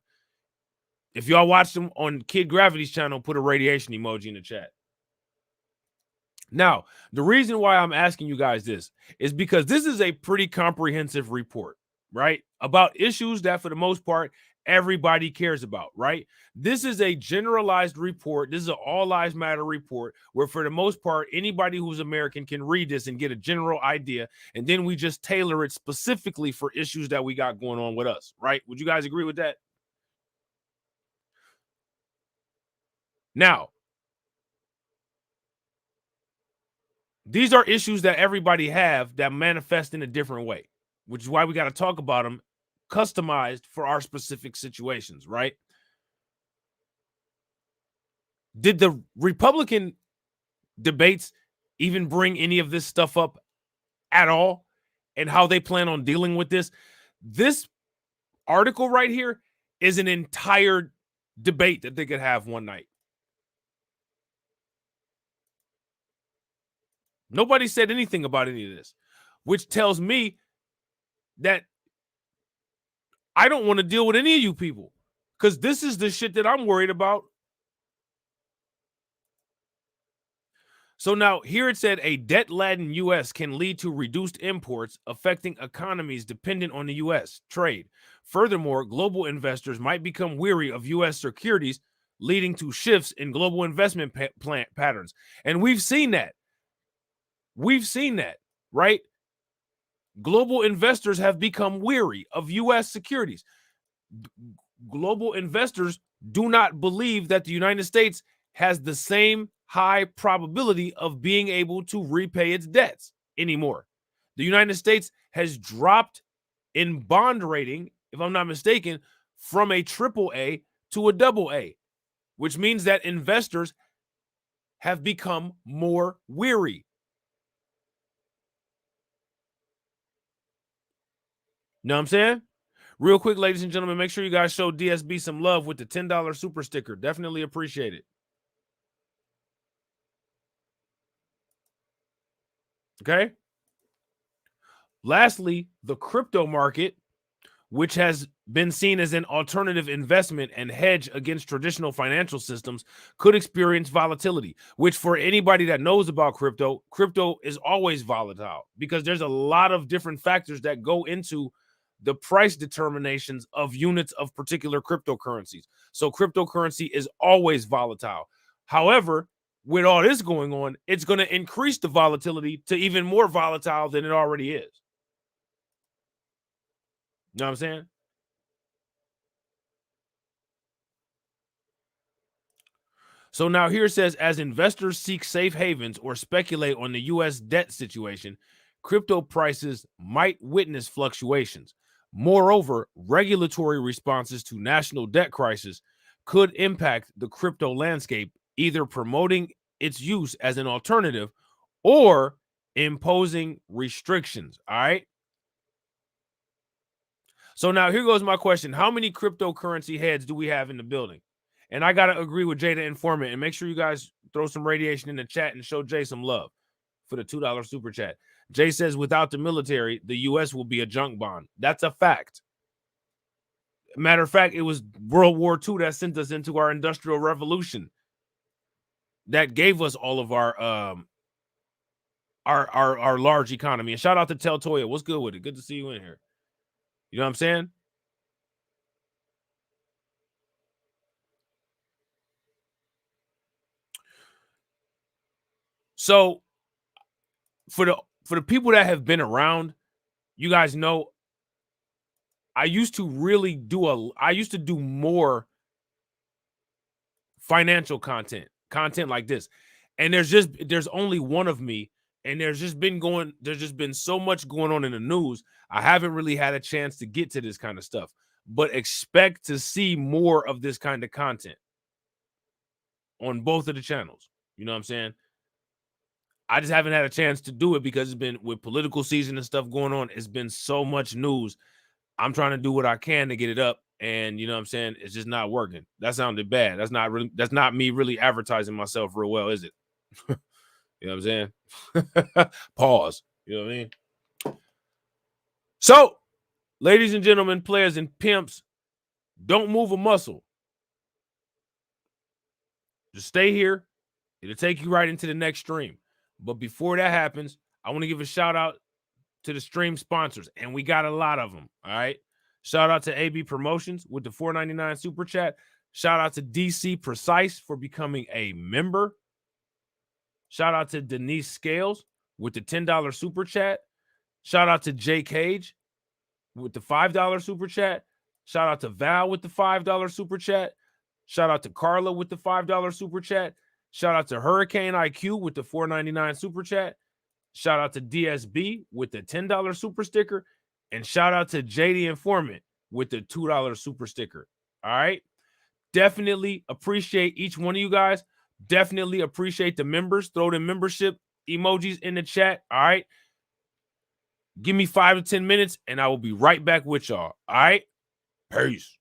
S1: If y'all watched them on Kid Gravity's channel, put a radiation emoji in the chat. Now, the reason why I'm asking you guys this is because this is a pretty comprehensive report, right? About issues that, for the most part, everybody cares about, right? This is a generalized report. This is an all lives matter report where, for the most part, anybody who's American can read this and get a general idea. And then we just tailor it specifically for issues that we got going on with us, right? Would you guys agree with that? Now, these are issues that everybody have that manifest in a different way, which is why we got to talk about them customized for our specific situations, right? Did the Republican debates even bring any of this stuff up at all, and how they plan on dealing with this? This article right here is an entire debate that they could have one night. Nobody said anything about any of this, which tells me that I don't want to deal with any of you people, because this is the shit that I'm worried about. So now here it said a debt-laden U.S. can lead to reduced imports, affecting economies dependent on the U.S. trade. Furthermore, global investors might become weary of U.S. securities, leading to shifts in global investment patterns. And we've seen that. We've seen that, right? Global investors have become weary of U.S. securities. Global investors do not believe that the United States has the same high probability of being able to repay its debts anymore. The United States has dropped in bond rating, if I'm not mistaken, from a AAA to a AA, which means that investors have become more weary. Know what I'm saying? Real quick, ladies and gentlemen, make sure you guys show DSB some love with the $10 super sticker. Definitely appreciate it. Okay. Lastly, the crypto market, which has been seen as an alternative investment and hedge against traditional financial systems, could experience volatility, which for anybody that knows about crypto is always volatile because there's a lot of different factors that go into the price determinations of units of particular cryptocurrencies. So cryptocurrency is always volatile. However, with all this going on, it's going to increase the volatility to even more volatile than it already is. You know what I'm saying? So now here it says, as investors seek safe havens or speculate on the U.S. debt situation, crypto prices might witness fluctuations. Moreover, regulatory responses to national debt crisis could impact the crypto landscape, either promoting its use as an alternative or imposing restrictions. All right. So now here goes my question. How many cryptocurrency heads do we have in the building? And I got to agree with Jay the Informant. And make sure you guys throw some radiation in the chat and show Jay some love for the $2 super chat. Jay says, without the military, the U.S. will be a junk bond. That's a fact. Matter of fact, it was World War II that sent us into our Industrial Revolution. That gave us all of our large economy. And shout out to Tel Toya. What's good with it? Good to see you in here. You know what I'm saying? So for the people that have been around, you guys know I used to do more financial content like this. And there's only one of me, and there's just been so much going on in the news. I haven't really had a chance to get to this kind of stuff, but expect to see more of this kind of content on both of the channels. You know what I'm saying? I just haven't had a chance to do it because it's been with political season and stuff going on. It's been so much news. I'm trying to do what I can to get it up. And you know what I'm saying? It's just not working. That sounded bad. That's not me really advertising myself real well, is it? You know what I'm saying? Pause. You know what I mean? So, ladies and gentlemen, players and pimps, don't move a muscle. Just stay here. It'll take you right into the next stream. But before that happens, I want to give a shout out to the stream sponsors, and we got a lot of them. All right. Shout out to AB Promotions with the $4.99 super chat. Shout out to DC Precise for becoming a member. Shout out to Denise Scales with the $10 super chat. Shout out to Jay Cage with the $5 super chat. Shout out to Val with the $5 super chat. Shout out to Carla with the $5 super chat. Shout out to Hurricane IQ with the $4.99 super chat. Shout out to DSB with the $10 super sticker. And shout out to JD Informant with the $2 super sticker. All right. Definitely appreciate each one of you guys. Definitely appreciate the members. Throw the membership emojis in the chat. All right. Give me 5 to 10 minutes and I will be right back with y'all. All right. Peace.